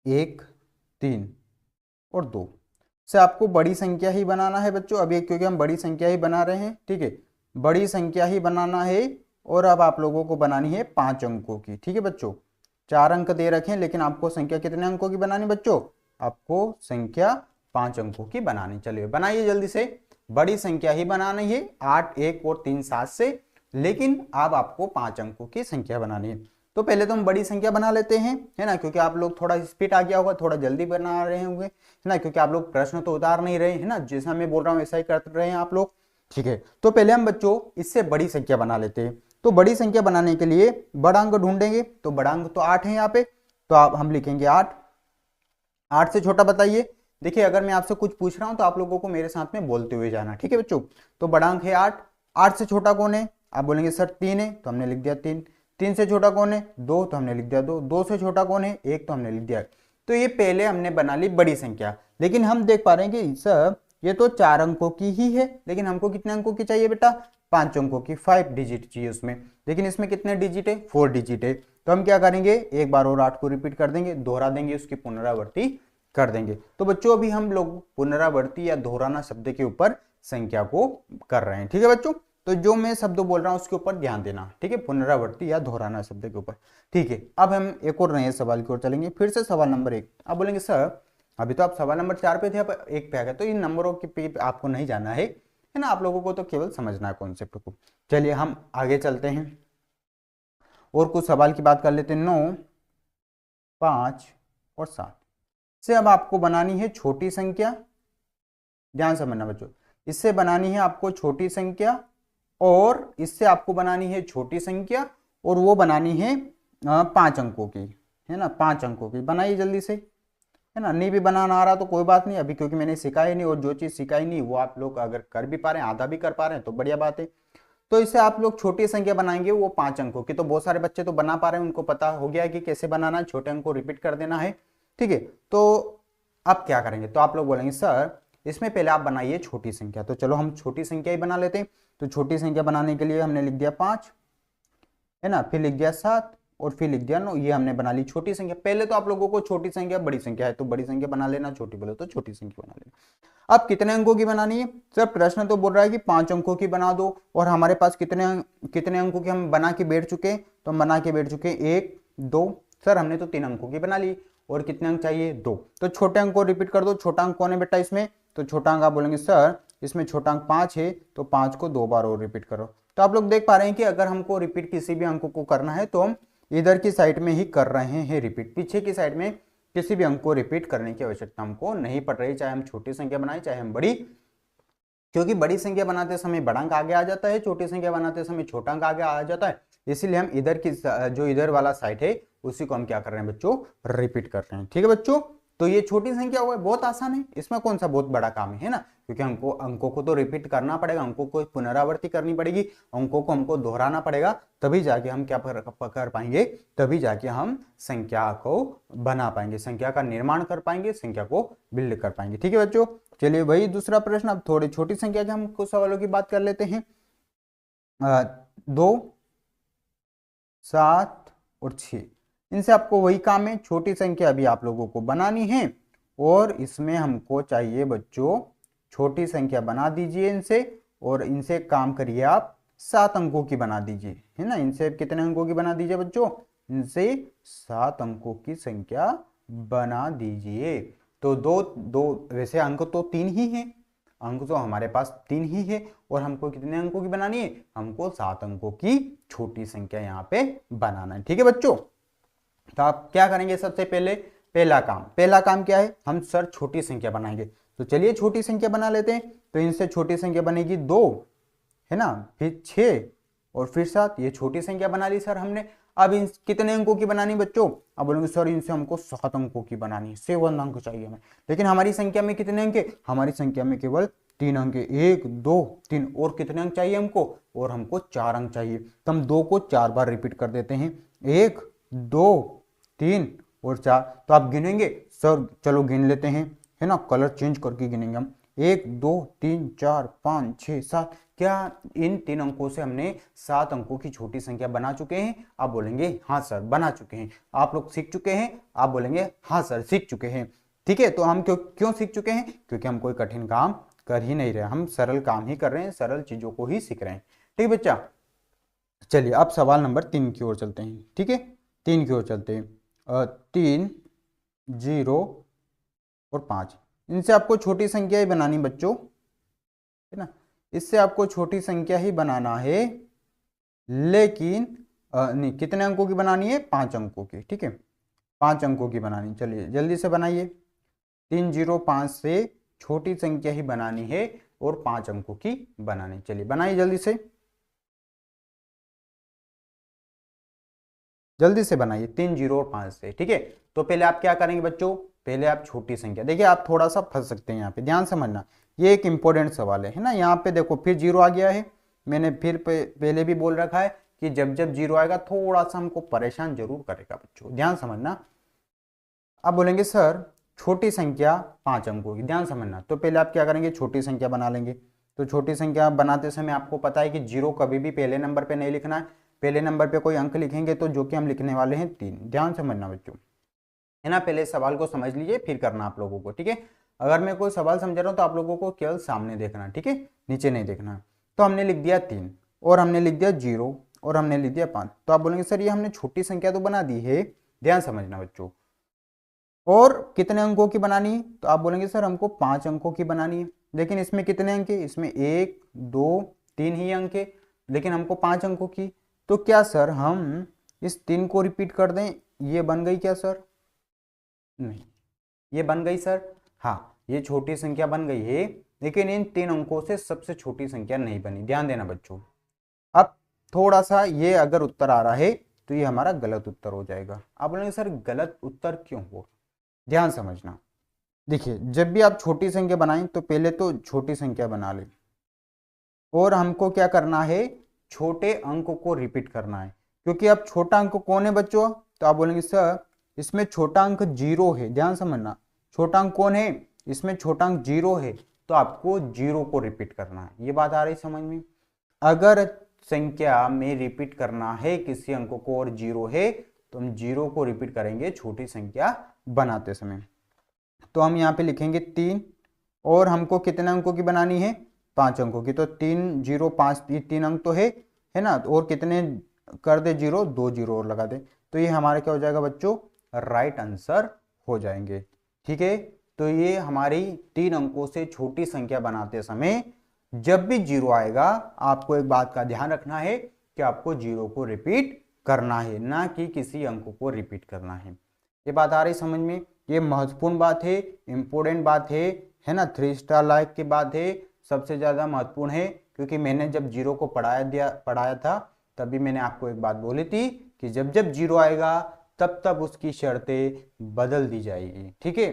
1 3 और 2 से आपको बड़ी संख्या ही बनाना है बच्चों। अब ये क्योंकि हम बड़ी संख्या ही बना रहे हैं, ठीक है, बड़ी संख्या ही बनाना है। और अब आप लोगों को बनानी है 5 अंकों की, ठीक है बच्चों। 4 अंक दे रखे हैं, लेकिन आपको संख्या कितने अंकों की बनानी बच्चों, आपको संख्या 5 अंकों की बनानी। चलिए बनाइए जल्दी से, बड़ी संख्या ही बनानी है, 8 1 और 3 7 से, लेकिन अब आपको 5 अंकों की संख्या बनानी है। तो पहले तो हम बड़ी संख्या बना लेते हैं, है ना, क्योंकि आप लोग थोड़ा स्पीड आ गया होगा, थोड़ा जल्दी बना रहे होंगे, है ना, क्योंकि आप लोग प्रश्न तो उतार नहीं रहे हैं ना, जैसा मैं बोल रहा हूँ वैसा ही कर रहे हैं आप लोग, ठीक है। तो पहले हम बच्चों इससे बड़ी संख्या बना लेते हैं। तो बड़ी संख्या बनाने के लिए बड़ा अंक ढूंढेंगे। तो बड़ा अंक तो 8 है यहाँ पे, तो आप हम लिखेंगे 8। 8 से छोटा बताइए। देखिए अगर मैं आपसे कुछ पूछ रहा हूं तो आप लोगों को मेरे साथ में बोलते हुए जाना, ठीक है बच्चों। तो बड़ा अंक है 8। 8 से छोटा कौन है, आप बोलेंगे सर 3 है, तो हमने लिख दिया 3। 3 से छोटा कौन है, 2, तो हमने लिख दिया 2। 2 से छोटा कौन है, 1, तो हमने लिख दिया। तो ये पहले हमने बना ली बड़ी संख्या। लेकिन हम देख पा रहे हैं कि सर ये तो 4 अंकों की ही है, लेकिन हमको कितने अंकों की चाहिए बेटा, 5 अंकों की, 5 डिजिट चाहिए उसमें। लेकिन इसमें कितने डिजिट है, 4 डिजिट है। तो हम क्या करेंगे, एक बार और 8 को रिपीट कर देंगे, दोहरा देंगे, उसकी पुनरावृत्ति कर देंगे। तो बच्चों अभी हम लोग पुनरावृत्ति या दोहराना शब्द के ऊपर संख्या को कर रहे हैं, ठीक है बच्चों। तो जो मैं शब्द बोल रहा हूँ उसके ऊपर ध्यान देना, ठीक है, पुनरावृत्ति या दोहराना शब्द के ऊपर, ठीक है। अब हम एक और नए सवाल की ओर चलेंगे, फिर से सवाल नंबर 1। अब बोलेंगे सर अभी तो आप सवाल नंबर 4 पे थे, अब 1 पे आ गए, तो इन नंबरों के पे आपको नहीं जाना है ना, आप लोगों को तो केवल समझना है कॉन्सेप्ट को। चलिए हम आगे चलते हैं और कुछ सवाल की बात कर लेते हैं। 9, 5 और 7 से अब आपको बनानी है छोटी संख्या, ध्यान से समझना बच्चों, इससे बनानी है आपको छोटी संख्या और इससे आपको बनानी है छोटी संख्या, और वो बनानी है 5 अंकों की, है ना, 5 अंकों की। बनाइए जल्दी से, है ना, नहीं भी बनाना आ रहा तो कोई बात नहीं अभी, क्योंकि मैंने सिखाई नहीं, और जो चीज़ सिखाई नहीं वो आप लोग अगर कर भी पा रहे हैं, आधा भी कर पा रहे हैं तो बढ़िया बात है। तो इससे आप लोग छोटी संख्या बनाएंगे वो 5 अंकों की, तो बहुत सारे बच्चे तो बना पा रहे हैं, उनको पता हो गया कि कैसे बनाना है, छोटे अंक को रिपीट कर देना है, ठीक है। तो अब क्या करेंगे, तो आप लोग बोलेंगे सर इसमें पहले आप बनाइए छोटी संख्या, तो चलो हम छोटी संख्या ही बना लेते हैं। तो छोटी संख्या बनाने के लिए हमने लिख दिया 5, है ना, फिर लिख दिया 7 और फिर लिख दिया 9, ये हमने बना ली छोटी संख्या। पहले तो आप लोगों को छोटी संख्या बड़ी संख्या है तो बड़ी संख्या बना लेना, छोटी बोले तो छोटी संख्या बना लेना। अब कितने अंकों की बनानी है सर, प्रश्न तो बोल रहा है कि 5 अंकों की बना दो, और हमारे पास कितने अंकों की हम बना के बैठ चुके हैं, तो हम बना के बैठ चुके हैं 1 2, सर हमने तो 3 अंकों की बना ली, और कितने अंक चाहिए 2, तो छोटे अंक को रिपीट कर दो। छोटा अंक कौन है बेटा इसमें, तो छोटा अंक आप बोलेंगे सर इसमें छोटा अंक 5 है, तो 5 को 2 बार और रिपीट करो। तो आप लोग देख पा रहे हैं कि अगर हमको रिपीट किसी भी अंक को करना है तो हम इधर की साइड में ही कर रहे हैं रिपीट, पीछे की साइड में किसी भी अंक को रिपीट करने की आवश्यकता हमको नहीं पड़ रही, चाहे हम छोटी संख्या बनाए चाहे हम बड़ी, क्योंकि बड़ी संख्या बनाते समय बड़ा अंक आगे आ जाता है, छोटी संख्या बनाते समय छोटा अंक आगे आ जाता है, इसीलिए हम इधर की जो इधर वाला साइड है उसी को हम क्या कर रहे हैं बच्चों, रिपीट कर रहे हैं, ठीक है बच्चों। तो ये छोटी संख्या हुआ है, बहुत आसान है, इसमें कौन सा बहुत बड़ा काम है ना, क्योंकि हमको अंकों को तो रिपीट करना पड़ेगा, अंकों को पुनरावृत्ति करनी पड़ेगी, अंकों को हमको दोहराना पड़ेगा, तभी जाके हम क्या कर पाएंगे, तभी जाके हम संख्या को बना पाएंगे, संख्या का निर्माण कर पाएंगे, संख्या को बिल्ड कर पाएंगे, ठीक है बच्चों। चलिए वही दूसरा प्रश्न, अब थोड़ी छोटी संख्या के हम कुछ सवालों की बात कर लेते हैं। 2, 7 और 6, इनसे आपको वही काम है, छोटी संख्या अभी आप लोगों को बनानी है, और इसमें हमको चाहिए बच्चों छोटी संख्या बना दीजिए इनसे, और इनसे काम करिए आप 7 अंकों की बना दीजिए, है ना, इनसे कितने अंकों की बना दीजिए बच्चों, इनसे 7 अंकों की संख्या बना दीजिए। तो दो वैसे अंक तो 3 ही है, अंक तो हमारे पास 3 ही है, और हमको कितने अंकों की बनानी है, हमको 7 अंकों की छोटी संख्या यहाँ पे बनाना है, ठीक है बच्चों। तो आप क्या करेंगे, सबसे पहले पहला काम क्या है, हम सर छोटी संख्या बनाएंगे, तो चलिए छोटी संख्या बना लेते हैं। तो इनसे छोटी संख्या बनेगी 2, है ना, फिर 6 और फिर 7, ये छोटी संख्या बना ली सर हमने। अब इन कितने अंकों की बनानी बच्चों, अब बोलेंगे सर इनसे हमको 7 अंकों की बनानी है, 7 अंक चाहिए हमें, लेकिन हमारी संख्या में कितने अंक है, हमारी संख्या में केवल 3 अंक है, 1 2 3, और कितने अंक चाहिए हमको, और हमको 4 अंक चाहिए, तो हम 2 को 4 बार रिपीट कर देते हैं, 1 2 3 और 4। तो आप गिनेंगे सर, चलो गिन लेते हैं, है ना, कलर चेंज करके गिनेंगे हम, 1 2 3 4 5 6 7, क्या इन 3 अंकों से हमने 7 अंकों की छोटी संख्या बना चुके हैं, आप बोलेंगे हाँ सर बना चुके हैं। आप लोग सीख चुके हैं, आप बोलेंगे हाँ सर सीख चुके हैं, ठीक है। तो हम क्यों सीख चुके हैं, क्योंकि हम कोई कठिन काम कर ही नहीं रहे, हम सरल काम ही कर रहे हैं, सरल चीजों को ही सीख रहे हैं, ठीक है बच्चा। चलिए अब सवाल नंबर 3 की ओर चलते हैं, ठीक है, 3 की ओर चलते हैं। 3 0 और 5, इनसे आपको छोटी संख्या ही बनानी बच्चों, है ना, इससे आपको छोटी संख्या ही बनाना है, लेकिन नहीं, कितने अंकों की बनानी है, 5 अंकों की, ठीक है, 5 अंकों की बनानी। चलिए जल्दी से बनाइए, 3 0 5 से छोटी संख्या ही बनानी है और 5 अंकों की बनानी, चलिए बनाइए जल्दी से बनाइए, 3 0 और 5 से, ठीक है। तो पहले आप क्या करेंगे बच्चों, पहले आप छोटी संख्या, देखिए आप थोड़ा सा फंस सकते हैं यहाँ पे, ध्यान समझना, ये एक इंपॉर्टेंट सवाल है ना, यहाँ पे देखो फिर 0 आ गया है, मैंने फिर पहले भी बोल रखा है कि जब जब 0 आएगा थोड़ा सा हमको परेशान जरूर करेगा बच्चों, ध्यान समझना। अब बोलेंगे सर छोटी संख्या 5 अंकों की, ध्यान समझना, तो पहले आप क्या करेंगे, छोटी संख्या बना लेंगे। तो छोटी संख्या बनाते समय आपको पता है कि 0 कभी भी पहले नंबर पे नहीं लिखना है, पहले नंबर पे कोई अंक लिखेंगे तो जो कि हम लिखने वाले हैं 3, ध्यान समझना बच्चों, है ना। पहले सवाल को समझ लीजिए फिर करना आप लोगों को, ठीक है। अगर मैं कोई सवाल समझा रहा हूँ तो आप लोगों को केवल सामने देखना है, ठीक है, नीचे नहीं देखना। तो हमने लिख दिया 3 और हमने लिख दिया 0 और हमने लिख दिया 5। तो आप बोलेंगे सर ये हमने छोटी संख्या तो बना दी है, ध्यान समझना बच्चों, और कितने अंकों की बनानी है? तो आप बोलेंगे सर हमको 5 अंकों की बनानी है, लेकिन इसमें कितने अंक है? इसमें 1 2 3 ही अंक है, लेकिन हमको 5 अंकों की। तो क्या सर हम इस 3 को रिपीट कर दें? ये बन गई क्या सर? नहीं, ये बन गई सर? हाँ, ये छोटी संख्या बन गई है, लेकिन इन 3 अंकों से सबसे छोटी संख्या नहीं बनी। ध्यान देना बच्चों। अब थोड़ा सा ये अगर उत्तर आ रहा है तो ये हमारा गलत उत्तर हो जाएगा। आप बोलेंगे सर गलत उत्तर क्यों हो? ध्यान समझना। देखिए, जब भी आप छोटी संख्या बनाएं तो पहले तो छोटी संख्या बना लें, और हमको क्या करना है? छोटे अंक को रिपीट करना है, क्योंकि अब छोटा अंक कौन है बच्चों? तो आप बोलेंगे सर इसमें छोटा अंक 0 है। ध्यान समझना, छोटा अंक कौन है? इसमें छोटा अंक 0 है, तो आपको 0 को रिपीट करना है। ये बात आ रही समझ में? अगर संख्या में रिपीट करना है किसी अंक को और 0 है, तो हम 0 को रिपीट करेंगे छोटी संख्या बनाते समय। तो हम यहाँ पे लिखेंगे 3, और हमको कितने अंकों की बनानी है? 5 अंकों की। तो 3 0 5, 3 अंक तो है ना, और कितने कर दे? 0, 2 0 और लगा दे, तो ये हमारे क्या हो जाएगा बच्चों? राइट आंसर हो जाएंगे। ठीक है, तो ये हमारी 3 अंकों से छोटी संख्या बनाते समय जब भी 0 आएगा, आपको एक बात का ध्यान रखना है कि आपको 0 को रिपीट करना है, ना कि किसी अंक को रिपीट करना है। ये बात आ रही समझ में? ये महत्वपूर्ण बात है, इंपॉर्टेंट बात है ना, 3 स्टार लाइक की बात है, सबसे ज्यादा महत्वपूर्ण है, क्योंकि मैंने जब 0 को पढ़ाया था तभी मैंने आपको एक बात बोली थी कि जब जब 0 आएगा तब तब उसकी शर्तें बदल दी जाएगी। ठीक है,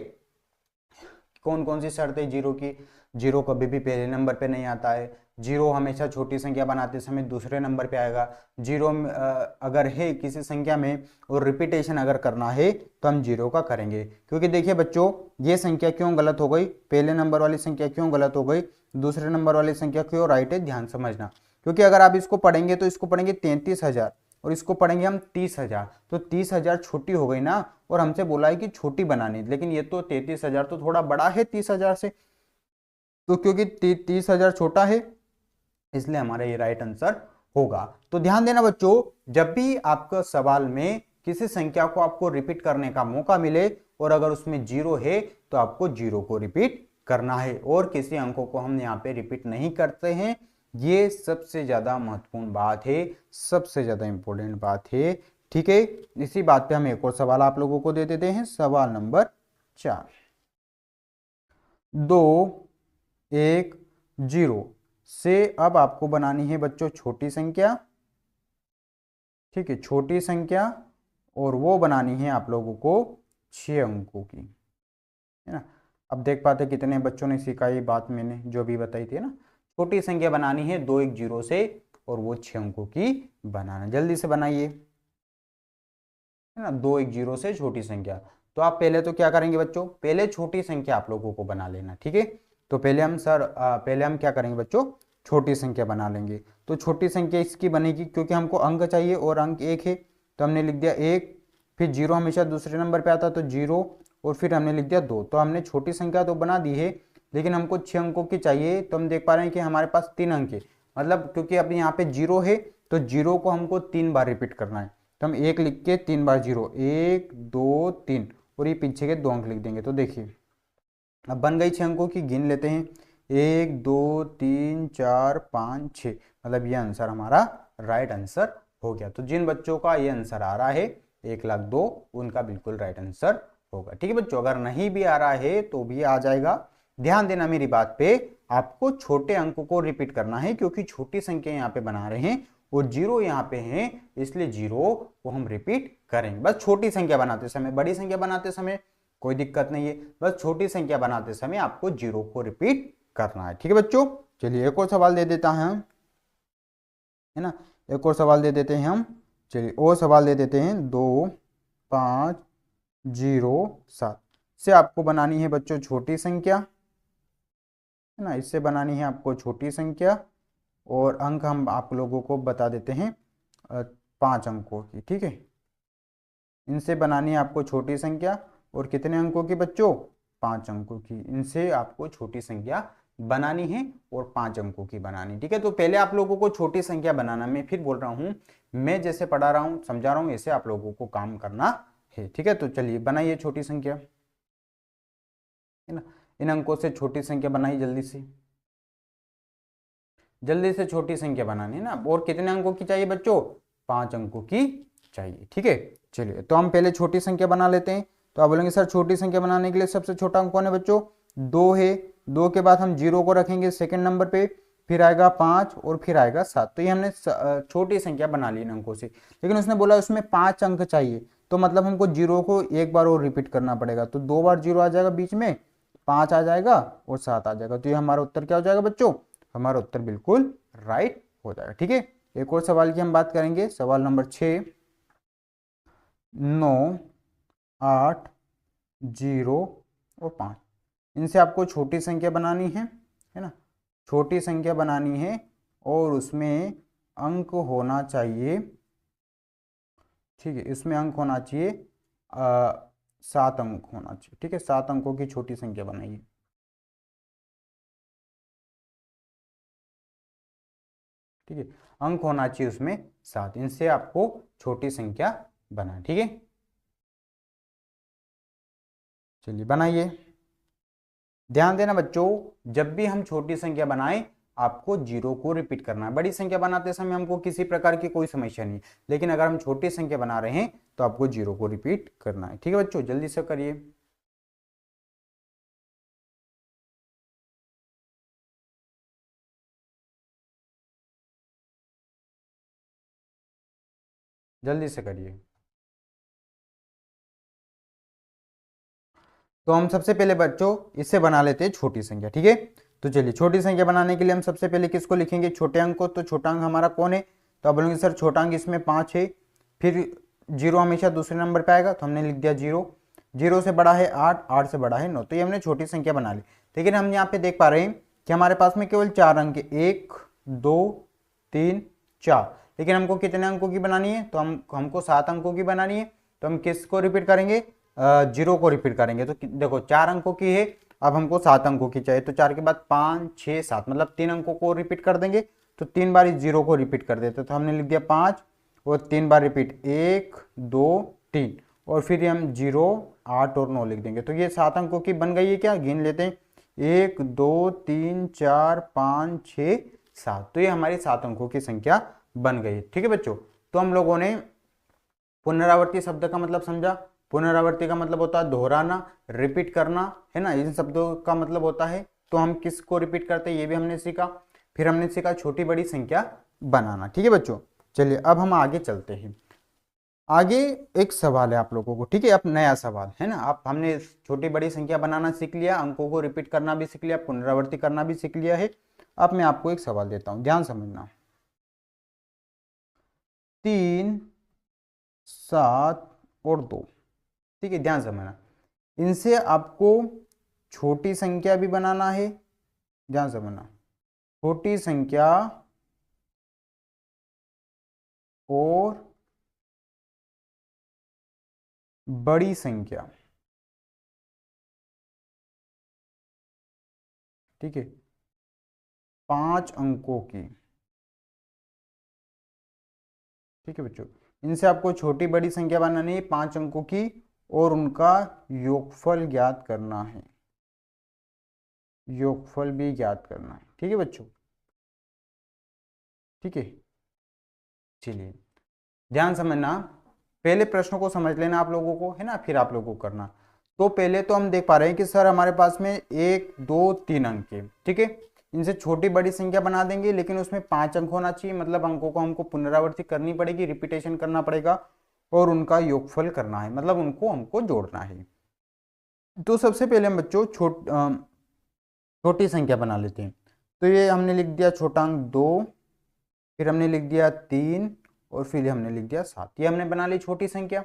कौन कौन सी शर्तें 0 की? 0 कभी भी पहले नंबर पे नहीं आता है, 0 हमेशा छोटी संख्या बनाते समय दूसरे नंबर पे आएगा, 0 अगर है किसी संख्या में और रिपीटेशन अगर करना है तो हम 0 का करेंगे। क्योंकि देखिए बच्चों, ये संख्या क्यों गलत हो गई? पहले नंबर वाली संख्या क्यों गलत हो गई? दूसरे नंबर वाली संख्या क्यों राइट है? ध्यान समझना। क्योंकि अगर आप इसको पढ़ेंगे तो इसको पढ़ेंगे 33,000 और इसको पढ़ेंगे हम 30,000, तो 30,000 छोटी हो गई ना, और हमसे बोला है कि छोटी बनानी, लेकिन ये तो 33,000 तो थोड़ा बड़ा है 30,000 से, तो क्योंकि 30,000 छोटा है इसलिए हमारा ये राइट आंसर होगा। तो ध्यान देना बच्चों, जब भी आपका सवाल में किसी संख्या को आपको रिपीट करने का मौका मिले और अगर उसमें 0 है तो आपको 0 को रिपीट करना है, और किसी अंकों को हम यहाँ पे रिपीट नहीं करते हैं। ये सबसे ज्यादा महत्वपूर्ण बात है, सबसे ज्यादा इंपॉर्टेंट बात है। ठीक है, इसी बात पे हम एक और सवाल आप लोगों को दे देते हैं। सवाल नंबर 4, 2 1 0 से अब आपको बनानी है बच्चों छोटी संख्या। ठीक है, छोटी संख्या, और वो बनानी है आप लोगों को 6 अंकों की, है ना। अब देख पाते कितने बच्चों ने सीखा ये बात मैंने जो भी बताई थी ना। छोटी संख्या बनानी है 2 1 0 से, और वो 6 अंकों की बनाना। जल्दी से बनाइए, है ना, 2 1 0 से छोटी संख्या। तो आप पहले तो क्या करेंगे बच्चों? पहले छोटी संख्या आप लोगों को बना लेना। ठीक है, तो पहले हम क्या करेंगे बच्चों? छोटी संख्या बना लेंगे। तो छोटी संख्या इसकी बनेगी, क्योंकि हमको अंक चाहिए और अंक 1 है, तो हमने लिख दिया 1, फिर 0 हमेशा दूसरे नंबर पे आता तो 0, और फिर हमने लिख दिया 2। तो हमने छोटी संख्या तो बना दी है, लेकिन हमको 6 अंकों की चाहिए। तो हम देख पा रहे हैं कि हमारे पास 3 अंक है, मतलब क्योंकि अब यहाँ पे 0 है तो 0 को हमको 3 बार रिपीट करना है। तो हम 1 लिख के 3 बार 0, 1 2 3, और ये पीछे के 2 अंक लिख देंगे। तो देखिए अब बन गई 6 अंकों की, गिन लेते हैं 1 2 3 4 5 6, मतलब ये आंसर हमारा राइट आंसर हो गया। तो जिन बच्चों का ये आंसर आ रहा है 1,02,000, उनका बिल्कुल राइट आंसर होगा। ठीक है बच्चों, अगर नहीं भी आ रहा है तो भी आ जाएगा। ध्यान देना मेरी बात पे, आपको छोटे अंकों को रिपीट करना है, क्योंकि छोटी संख्या यहाँ पे बना रहे हैं और 0 यहाँ पे है, इसलिए 0 को हम रिपीट करेंगे। बस छोटी संख्या बनाते समय, बड़ी संख्या बनाते समय कोई दिक्कत नहीं है, बस छोटी संख्या बनाते समय आपको 0 को रिपीट करना है। ठीक है बच्चों, चलिए एक और सवाल दे देता है हम, है ना, एक और सवाल दे देते हैं हम। चलिए और सवाल दे देते हैं 2 5 0 7 से आपको बनानी है बच्चों छोटी संख्या, है ना। इससे बनानी है आपको छोटी संख्या, और अंक हम आप लोगों को बता देते हैं 5 अंकों की। ठीक है, इनसे बनानी है आपको छोटी संख्या, और कितने अंकों की बच्चों? 5 अंकों की। इनसे आपको छोटी संख्या बनानी है और 5 अंकों की बनानी। ठीक है, तो पहले आप लोगों को छोटी संख्या बनाना, मैं फिर बोल रहा हूं, मैं जैसे पढ़ा रहा हूं समझा रहा हूं ऐसे आप लोगों को काम करना है। ठीक है, तो चलिए बनाइए छोटी संख्या, है ना। इन अंकों से छोटी संख्या बनाई, जल्दी से जल्दी से छोटी संख्या बनानी है ना। और कितने अंकों की चाहिए बच्चों? 5 अंकों की चाहिए। ठीक है, चलिए तो हम पहले छोटी संख्या बना लेते हैं। तो आप बोलेंगे सर छोटी संख्या बनाने के लिए सबसे छोटा अंक कौन है बच्चों? 2 है। 2 के बाद हम 0 को रखेंगे सेकंड नंबर पे, फिर आएगा 5 और फिर आएगा 7। तो ये हमने छोटी संख्या बना ली इन अंकों से, लेकिन उसने बोला उसमें 5 अंक चाहिए, तो मतलब हमको 0 को एक बार और रिपीट करना पड़ेगा। तो 2 बार 0 आ जाएगा, बीच में 5 आ जाएगा और 7 आ जाएगा। तो ये हमारा उत्तर क्या हो जाएगा बच्चों? हमारा उत्तर बिल्कुल राइट हो जाएगा। ठीक है, एक और सवाल की हम बात करेंगे, सवाल नंबर 6। 9, 8, 0 और 5, इनसे आपको छोटी संख्या बनानी है ना। छोटी संख्या बनानी है और उसमें अंक होना चाहिए। ठीक है, इसमें अंक होना चाहिए 7 अंक होना चाहिए। ठीक है, 7 अंकों की छोटी संख्या बनाइए। ठीक है, अंक होना चाहिए उसमें 7, इनसे आपको छोटी संख्या बनाए। ठीक है, चलिए बनाइए। ध्यान देना बच्चों, जब भी हम छोटी संख्या बनाएं आपको 0 को रिपीट करना है। बड़ी संख्या बनाते समय हमको किसी प्रकार की कोई समस्या नहीं, लेकिन अगर हम छोटी संख्या बना रहे हैं तो आपको 0 को रिपीट करना है। ठीक है बच्चों, जल्दी से करिए। जल्दी से करिए। तो हम सबसे पहले बच्चों इससे बना लेते हैं छोटी संख्या। ठीक है, तो चलिए छोटी संख्या बनाने के लिए हम सबसे पहले किसको लिखेंगे? छोटे अंक को। तो छोटा अंक हमारा कौन है? तो आप बोलेंगे सर छोटा अंक इसमें 5 है, फिर 0 हमेशा दूसरे नंबर पे आएगा, तो हमने लिख दिया 0। 0 से बड़ा है 8, 8 से बड़ा है 9, तो ये हमने छोटी संख्या बना ली। लेकिन हम यहाँ पे देख पा रहे हैं कि हमारे पास में केवल 4 अंक है, 1, 2, 3, 4, लेकिन हमको कितने अंकों की बनानी है? तो हमको 7 अंकों की बनानी है। तो हम किसको रिपीट करेंगे? 0 को रिपीट करेंगे। तो देखो 4 अंकों की है, अब हमको 7 अंकों की चाहिए। तो 4 के बाद 5, 6, 7, मतलब 3 अंकों को रिपीट कर देंगे। तो 3 बार इस 0 को रिपीट कर देते, तो हमने लिख दिया 5 और 3 बार रिपीट 1, 2, 3, और फिर हम 0, 8 और 9 लिख देंगे। तो ये 7 अंकों की बन गई है। क्या गिन लेते हैं? 1, 2, 3, 4, 5, 6, 7। तो ये हमारी 7 अंकों की संख्या बन गई। ठीक है बच्चों, तो हम लोगों ने पुनरावर्ती शब्द का मतलब समझा। पुनरावर्ती का मतलब होता है दोहराना, रिपीट करना, है ना। इन शब्दों का मतलब होता है, तो हम किसको रिपीट करते हैं ये भी हमने सीखा। फिर हमने सीखा छोटी बड़ी संख्या बनाना। ठीक है बच्चों, चलिए अब हम आगे चलते हैं। आगे एक सवाल है आप लोगों को। ठीक है, अब नया सवाल है ना। आप हमने छोटी बड़ी संख्या बनाना सीख लिया, अंकों को रिपीट करना भी सीख लिया, पुनरावर्ती करना भी सीख लिया है। अब मैं आपको एक सवाल देता हूं, ध्यान समझना। 3, 7 और 2, ठीक है, ध्यान समझना। इनसे आपको छोटी संख्या भी बनाना है, ध्यान समझना। छोटी संख्या और बड़ी संख्या, ठीक है, 5 अंकों की। ठीक है बच्चों, इनसे आपको छोटी बड़ी संख्या बनानी है 5 अंकों की, और उनका योगफल ज्ञात करना है। योगफल भी ज्ञात करना है। ठीक है बच्चों, ठीक है, चलिए ध्यान समझना। पहले प्रश्नों को समझ लेना आप लोगों को, है ना, फिर आप लोगों को करना। तो पहले तो हम देख पा रहे हैं कि सर हमारे पास में 1, 2, 3 अंक है। ठीक है, इनसे छोटी बड़ी संख्या बना देंगे, लेकिन उसमें 5 अंक होना चाहिए, मतलब अंकों को हमको पुनरावृत्ति करनी पड़ेगी, रिपीटेशन करना पड़ेगा, और उनका योगफल करना है, मतलब उनको हमको जोड़ना है। तो सबसे पहले हम बच्चों छोटी संख्या बना लेते हैं। तो ये हमने लिख दिया छोटा अंक 2, फिर हमने लिख दिया 3, और फिर हमने लिख दिया 7। ये हमने बना ली छोटी संख्या।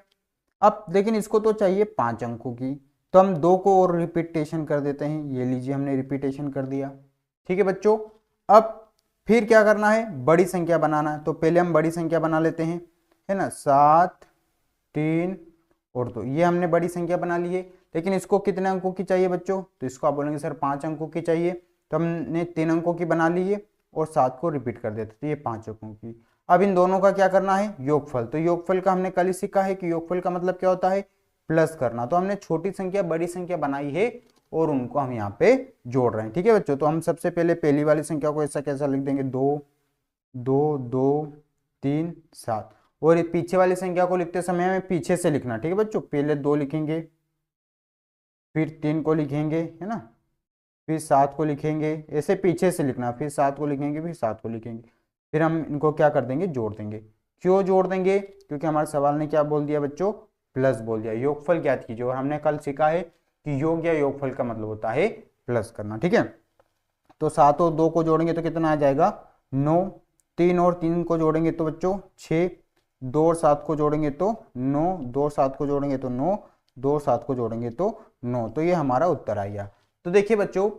अब लेकिन इसको तो चाहिए 5 अंकों की, तो हम 2 को और रिपीटेशन कर देते हैं। ये लीजिए हमने रिपीटेशन कर दिया। ठीक है बच्चों, अब फिर क्या करना है? बड़ी संख्या बनाना है। तो पहले हम बड़ी संख्या बना लेते हैं, है ना। 7, 3 और 2, ये हमने बड़ी संख्या बना ली है। लेकिन इसको कितने अंकों की चाहिए बच्चों? तो इसको आप बोलेंगे सर 5 अंकों की चाहिए। तो हमने 3 अंकों की बना ली है और 7 को रिपीट कर देते, तो ये 5 अंकों की। अब इन दोनों का क्या करना है, योगफल। तो योगफल का हमने कल ही सीखा है कि योगफल का मतलब क्या होता है, प्लस करना। तो हमने छोटी संख्या बड़ी संख्या बनाई है और उनको हम यहाँ पे जोड़ रहे हैं। ठीक है बच्चों, तो हम सबसे पहले पहली वाली संख्या को ऐसा कैसा लिख देंगे, 2 2 2 3 7। और पीछे वाली संख्या को लिखते समय हमें पीछे से लिखना। ठीक है बच्चों, पहले 2 लिखेंगे, फिर 3 को लिखेंगे, है ना, फिर 7 को लिखेंगे, ऐसे पीछे से लिखना, फिर 7 को लिखेंगे, फिर 7 को लिखेंगे, फिर हम इनको क्या कर देंगे, जोड़ देंगे। क्यों जोड़ देंगे, क्योंकि हमारे सवाल ने क्या बोल दिया बच्चों, प्लस बोल दिया। योगफल ज्ञात कीजिए, और हमने कल सीखा है कि योग या योगफल का मतलब होता है प्लस करना। ठीक है, तो 7 और 2 को जोड़ेंगे तो कितना आ जाएगा, 9। 3 और 3 को जोड़ेंगे तो बच्चों 6। 2 और 7 को जोड़ेंगे तो 9। 2 और 7 को जोड़ेंगे तो 9। 2 और 7 को जोड़ेंगे तो 9। तो ये हमारा उत्तर आ गया। तो देखिए बच्चों,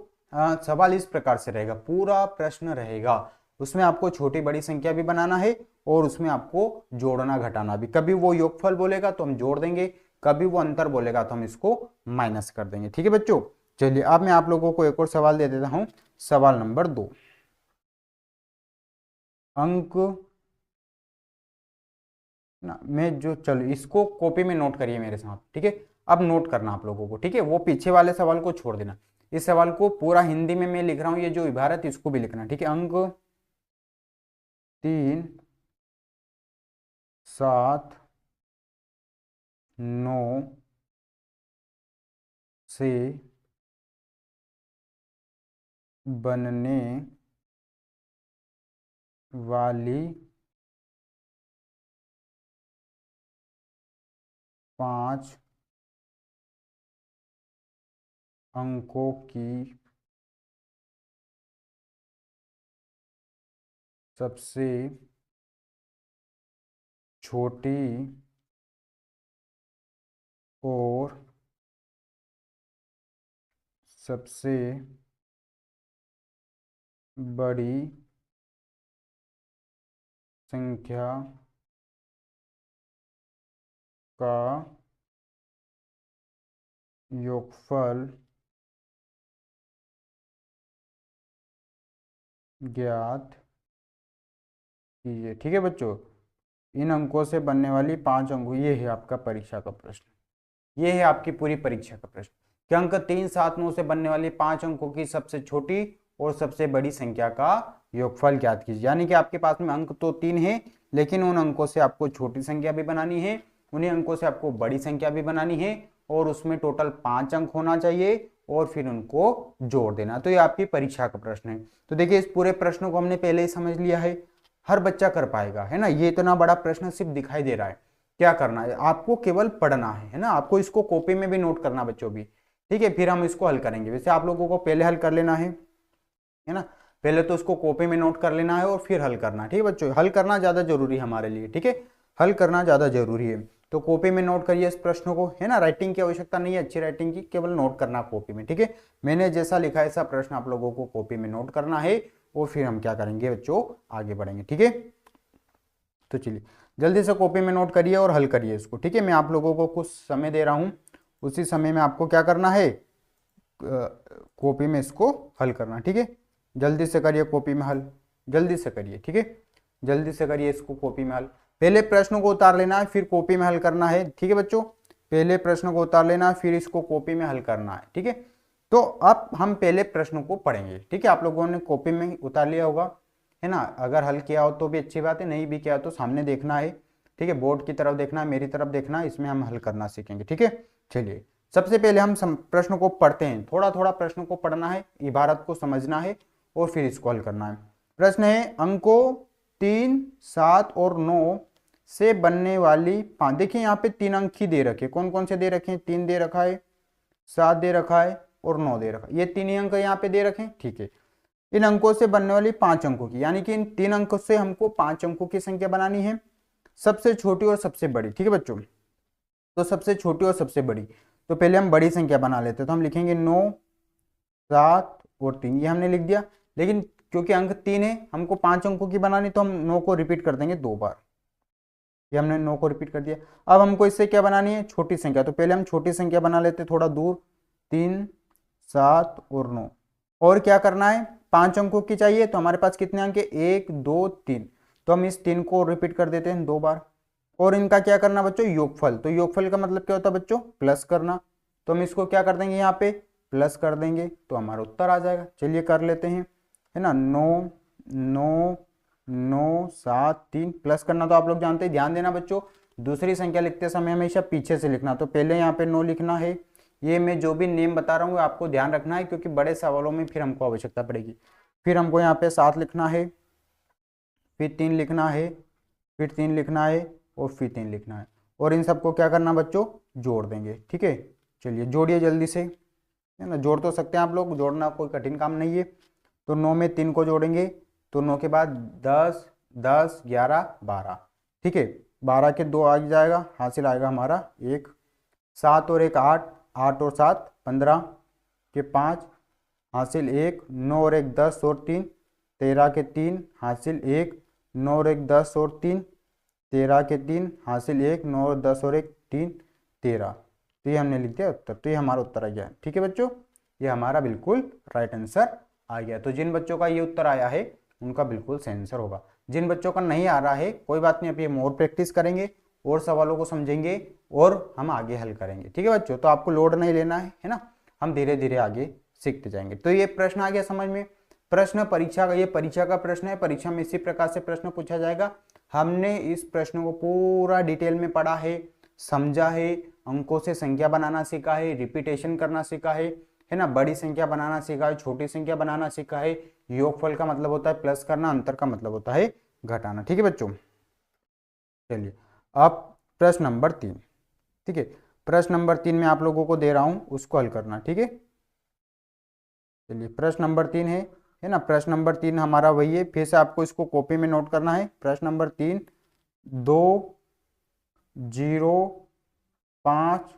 सवाल इस प्रकार से रहेगा, पूरा प्रश्न रहेगा, उसमें आपको छोटी बड़ी संख्या भी बनाना है और उसमें आपको जोड़ना घटाना भी। कभी वो योगफल बोलेगा तो हम जोड़ देंगे, कभी वो अंतर बोलेगा तो हम इसको माइनस कर देंगे। ठीक है बच्चों, चलिए अब मैं आप लोगों को एक और सवाल दे देता हूं। सवाल नंबर 2, अंक ना, मैं जो चलो इसको कॉपी में नोट करिए मेरे साथ। ठीक है, अब नोट करना आप लोगों को। ठीक है, वो पीछे वाले सवाल को छोड़ देना, इस सवाल को पूरा हिंदी में मैं लिख रहा हूं, ये जो इबारत इसको भी लिखना। ठीक है, अंक 3 7 9 से बनने वाली 5 अंकों की सबसे छोटी और सबसे बड़ी संख्या का योगफल ज्ञात कीजिए। ठीक है बच्चों, इन अंकों से बनने वाली 5 अंकों, ये है आपका परीक्षा का प्रश्न, ये है आपकी पूरी परीक्षा का प्रश्न कि अंक 3 7 9 से बनने वाली 5 अंकों की सबसे छोटी और सबसे बड़ी संख्या का योगफल ज्ञात कीजिए। यानी कि आपके पास में अंक तो 3 है, लेकिन उन अंकों से आपको छोटी संख्या भी बनानी है, उन्हीं अंकों से आपको बड़ी संख्या भी बनानी है, और उसमें टोटल 5 अंक होना चाहिए, और फिर उनको जोड़ देना। तो ये आपकी परीक्षा का प्रश्न है। तो देखिए, इस पूरे प्रश्न को हमने पहले ही समझ लिया है, हर बच्चा कर पाएगा, है ना। ये इतना बड़ा प्रश्न सिर्फ दिखाई दे रहा है, क्या करना है आपको, केवल पढ़ना है ना। आपको इसको कॉपी में भी नोट करना बच्चों भी। ठीक है, फिर हम इसको हल करेंगे। वैसे आप लोगों को पहले हल कर लेना है ना, पहले तो इसको कॉपी में नोट कर लेना है और फिर हल करना। ठीक है बच्चों, हल करना ज्यादा जरूरी है हमारे लिए। ठीक है, हल करना ज्यादा जरूरी है, तो कॉपी में नोट करिए इस प्रश्न को, है ना। राइटिंग की आवश्यकता नहीं है, अच्छी राइटिंग की, केवल नोट करना कॉपी में। ठीक है, मैंने जैसा लिखा है ऐसा प्रश्न आप लोगों को कॉपी में नोट करना है, और फिर हम क्या करेंगे बच्चों, आगे बढ़ेंगे। ठीक है, तो चलिए जल्दी से कॉपी में नोट करिए और हल करिए इसको। ठीक है, मैं आप लोगों को कुछ समय दे रहा हूं, उसी समय में आपको क्या करना है, कॉपी में इसको हल करना। ठीक है, जल्दी से करिए कॉपी में हल, जल्दी से करिए। ठीक है, जल्दी से करिए इसको कॉपी में हल। पहले प्रश्न को उतार लेना है, फिर कॉपी में हल करना है। ठीक है बच्चों, पहले प्रश्न को उतार लेना है, फिर इसको कॉपी में हल करना है। ठीक है, तो अब हम पहले प्रश्न को पढ़ेंगे। ठीक है, आप लोगों ने कॉपी में उतार लिया होगा, है ना। अगर हल किया हो तो भी अच्छी बात है, नहीं भी किया तो सामने देखना है। ठीक है, बोर्ड की तरफ देखना है, मेरी तरफ देखना है, इसमें हम हल करना सीखेंगे। ठीक है, चलिए सबसे पहले हम प्रश्न को पढ़ते हैं। थोड़ा थोड़ा प्रश्न को पढ़ना है, इबारत को समझना है, और फिर इसको हल करना है। प्रश्न है, अंकों 3 7 और 9 से बनने वाली 5, देखिए यहाँ पे 3 अंक ही दे रखे, कौन कौन से दे रखे हैं, 3 दे रखा है, 7 दे रखा है और 9 दे रखा है, ये 3 ही अंक यहाँ पे दे रखे हैं। ठीक है, इन अंकों से बनने वाली 5 अंकों की, यानी कि इन 3 अंकों से हमको 5 अंकों की संख्या बनानी है, सबसे छोटी और सबसे बड़ी। ठीक है बच्चों, तो सबसे छोटी और सबसे बड़ी, तो पहले हम बड़ी संख्या बना लेते हैं। तो हम लिखेंगे 9 7 और 3, ये हमने लिख दिया। लेकिन क्योंकि अंक 3 है, हमको 5 अंकों की बनानी, तो हम 9 को रिपीट कर देंगे 2 बार, ये हमने 9 को रिपीट कर दिया। अब हमको इससे क्या बनानी है, छोटी संख्या, तो पहले हम छोटी संख्या बना लेते थोड़ा दूर, 3 7 और 9। और क्या करना है, 5 अंकों की चाहिए, तो हमारे पास कितने अंक है, 1 2 3, तो हम इस 3 को रिपीट कर देते हैं 2 बार। और इनका क्या करना बच्चों, योगफल, तो योगफल का मतलब क्या होता है बच्चों, प्लस करना, तो हम इसको क्या कर देंगे, यहाँ पे प्लस कर देंगे तो हमारा उत्तर आ जाएगा। चलिए कर लेते हैं, है ना, 9 9 9 7 3, प्लस करना तो आप लोग जानते हैं। ध्यान देना बच्चों, दूसरी संख्या लिखते समय हमेशा पीछे से लिखना, तो पहले यहाँ पे 9 लिखना है। ये मैं जो भी नेम बता रहा हूँ आपको ध्यान रखना है, क्योंकि बड़े सवालों में फिर हमको आवश्यकता पड़ेगी। फिर हमको यहाँ पे 7 लिखना है, फिर 3 लिखना है, फिर 3 लिखना है, और फिर 3 लिखना है, और इन सबको क्या करना बच्चों, जोड़ देंगे। ठीक है, चलिए जोड़िए जल्दी से, है ना, जोड़ तो सकते हैं आप लोग, जोड़ना कोई कठिन काम नहीं है। तो 9 में 3 को जोड़ेंगे, तो 9 के बाद 10 10 11 12, ठीक है, 12 के 2 आ जाएगा, हासिल आएगा हमारा 1, 7 और 1 8, 8 और 7 15 के 5, हासिल 1, 9 और 1 10 और 3 13 के 3, हासिल 1, 9 और 1 10 और 3 13 के 3, हासिल 1, 9 और 10 और 1 3 13, तो ये हमने लिख दिया उत्तर, तो ये हमारा उत्तर आ गया। ठीक है बच्चों, ये हमारा बिल्कुल राइट आंसर आ गया। तो जिन बच्चों का ये उत्तर आया है उनका बिल्कुल सही आंसर होगा। जिन बच्चों का नहीं आ रहा है कोई बात नहीं, अभी हम और प्रैक्टिस करेंगे और सवालों को समझेंगे और हम आगे हल करेंगे। ठीक है बच्चों, तो आपको लोड नहीं लेना है ना, हम धीरे धीरे आगे सीखते जाएंगे। तो ये प्रश्न आ गया समझ में। प्रश्न परीक्षा का, ये परीक्षा का प्रश्न है, परीक्षा में इसी प्रकार से प्रश्न पूछा जाएगा। हमने इस प्रश्न को पूरा डिटेल में पढ़ा है, समझा है, अंकों से संख्या बनाना सीखा है, रिपीटेशन करना सीखा है ना, बड़ी संख्या बनाना सीखा है, छोटी संख्या बनाना सीखा है। योगफल का मतलब होता है प्लस करना, अंतर का मतलब होता है घटाना। ठीक है बच्चों, चलिए अब प्रश्न नंबर 3। ठीक है, प्रश्न नंबर 3 में आप लोगों को दे रहा हूं, उसको हल करना। ठीक है, चलिए प्रश्न नंबर 3 है ना, प्रश्न नंबर 3 हमारा वही है, फिर से आपको इसको कॉपी में नोट करना है। प्रश्न नंबर 3 2 0 5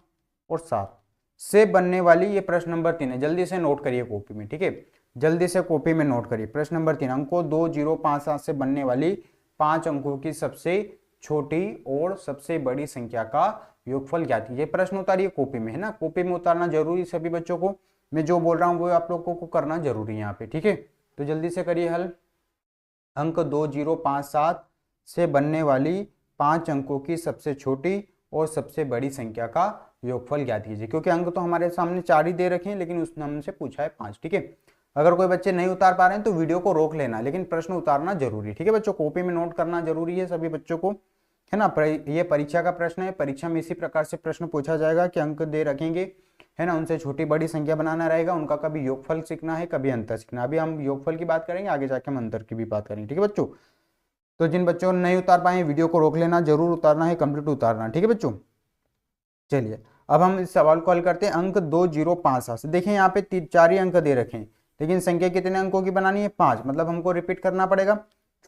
और 7 से बनने वाली, ये प्रश्न नंबर 3 है, जल्दी से नोट करिए कॉपी में। ठीक है, जल्दी से कॉपी में नोट करिए। प्रश्न नंबर 3, अंकों 2 0 5 7 से बनने वाली 5 अंकों की सबसे छोटी और सबसे बड़ी संख्या का योगफल ज्ञात कीजिए। प्रश्न उतारिए कॉपी में, है ना, कॉपी में उतारना जरूरी सभी बच्चों को। मैं जो बोल रहा हूँ वो आप लोगों को करना जरूरी है यहाँ पे। ठीक है, तो जल्दी से करिए हल। अंक 2 0 5 7 से बनने वाली 5 अंकों की सबसे छोटी और सबसे बड़ी संख्या का योगफल ज्ञात कीजिए। क्योंकि अंक तो हमारे सामने 4 ही दे रखे हैं, लेकिन उसने हमसे पूछा है 5। ठीक है, अगर कोई बच्चे नहीं उतार पा रहे हैं तो वीडियो को रोक लेना, लेकिन प्रश्न उतारना जरूरी। ठीक है बच्चों, कॉपी में नोट करना जरूरी है सभी बच्चों को, है ना। ये परीक्षा का प्रश्न है, परीक्षा में इसी प्रकार से प्रश्न पूछा जाएगा कि अंक दे रखेंगे, है ना, उनसे छोटी बड़ी संख्या बनाना रहेगा, उनका कभी योगफल सीखना है, कभी अंतर सीखना। अभी हम योगफल की बात करेंगे, आगे जाके हम अंतर की भी बात करेंगे। ठीक है बच्चों, तो जिन बच्चों ने नहीं उतार पाए वीडियो को रोक लेना, जरूर उतारना है, कंप्लीट उतारना। ठीक है बच्चों, चलिए अब हम इस सवाल को हल करते हैं। अंक 2 0 5 7 से, देखिए यहाँ पे 4 ही अंक दे रखे हैं, लेकिन संख्या कितने अंकों की बनानी है, 5, मतलब हमको रिपीट करना पड़ेगा।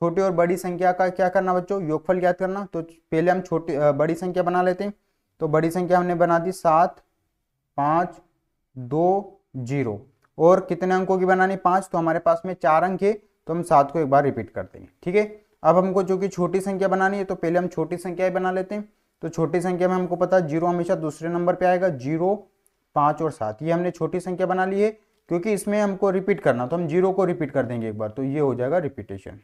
छोटी और बड़ी संख्या का क्या करना बच्चों, योगफल ज्ञात करना। तो पहले हम छोटी बड़ी संख्या बना लेते हैं। तो बड़ी संख्या हमने बना दी 7 5 2 0, और कितने अंकों की बनानी, 5, तो हमारे पास में 4 अंक है, तो हम 7 को एक बार रिपीट करते हैं। ठीक है, अब हमको जो कि छोटी संख्या बनानी है, तो पहले हम छोटी संख्या ही बना लेते हैं। तो छोटी संख्या में हमको पता है 0 हमेशा दूसरे नंबर पे आएगा, 0 5 और 7, ये हमने छोटी संख्या बना ली है। क्योंकि इसमें हमको रिपीट करना, तो हम 0 को रिपीट कर देंगे एक बार, तो ये हो जाएगा रिपीटेशन,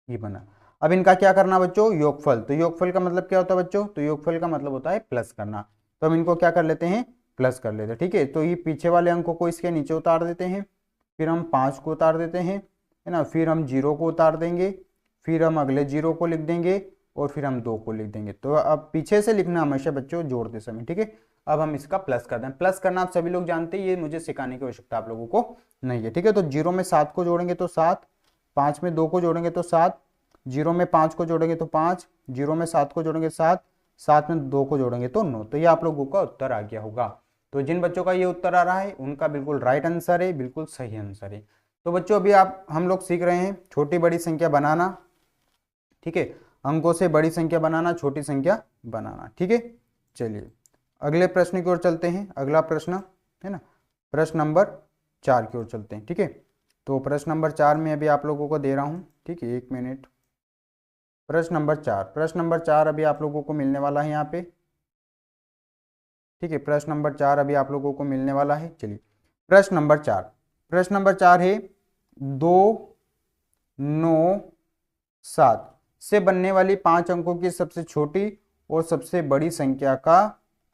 ये बना। अब इनका क्या करना बच्चों, योगफल। तो योगफल का मतलब क्या होता है बच्चों, तो योगफल का मतलब होता है प्लस करना। तो हम इनको क्या कर लेते हैं, प्लस कर लेते हैं। ठीक है, तो ये पीछे वाले अंकों को इसके नीचे उतार देते हैं, फिर हम 5 को उतार देते हैं, है ना, फिर हम 0 को उतार देंगे, फिर हम अगले 0 को लिख देंगे, और फिर हम 2 को लिख देंगे। तो अब पीछे से लिखना हमेशा बच्चों जोड़ते समय। ठीक है, अब हम इसका प्लस कर दें। प्लस करना आप सभी लोग जानते हैं, ये मुझे सिखाने की आवश्यकता आप लोगों को नहीं है। ठीक है, तो 0 में 7 को जोड़ेंगे तो 7, 5 में 2 को जोड़ेंगे तो 7, 0 में 5 को जोड़ेंगे तो 5, 0 में 7 को जोड़ेंगे 7, 7 में 2 को जोड़ेंगे तो 9। तो ये आप लोगों का उत्तर आ गया होगा। तो जिन बच्चों का ये उत्तर आ रहा है उनका बिल्कुल राइट आंसर है, बिल्कुल सही आंसर है। तो बच्चों अभी हम लोग सीख रहे हैं छोटी बड़ी संख्या बनाना। ठीक है, अंकों से बड़ी संख्या बनाना, छोटी संख्या बनाना। ठीक है, चलिए अगले प्रश्न की ओर चलते हैं। अगला प्रश्न है ना, प्रश्न नंबर 4 की ओर चलते हैं। ठीक है, तो प्रश्न नंबर 4 में अभी आप लोगों को दे रहा हूँ। ठीक है, 1 मिनट। प्रश्न नंबर 4, प्रश्न नंबर 4 अभी आप लोगों को मिलने वाला है यहाँ पे। ठीक है, प्रश्न नंबर 4 अभी आप लोगों को मिलने वाला है। चलिए प्रश्न नंबर 4, प्रश्न नंबर 4 है 2, 9, 7 से बनने वाली 5 अंकों की सबसे छोटी और सबसे बड़ी संख्या का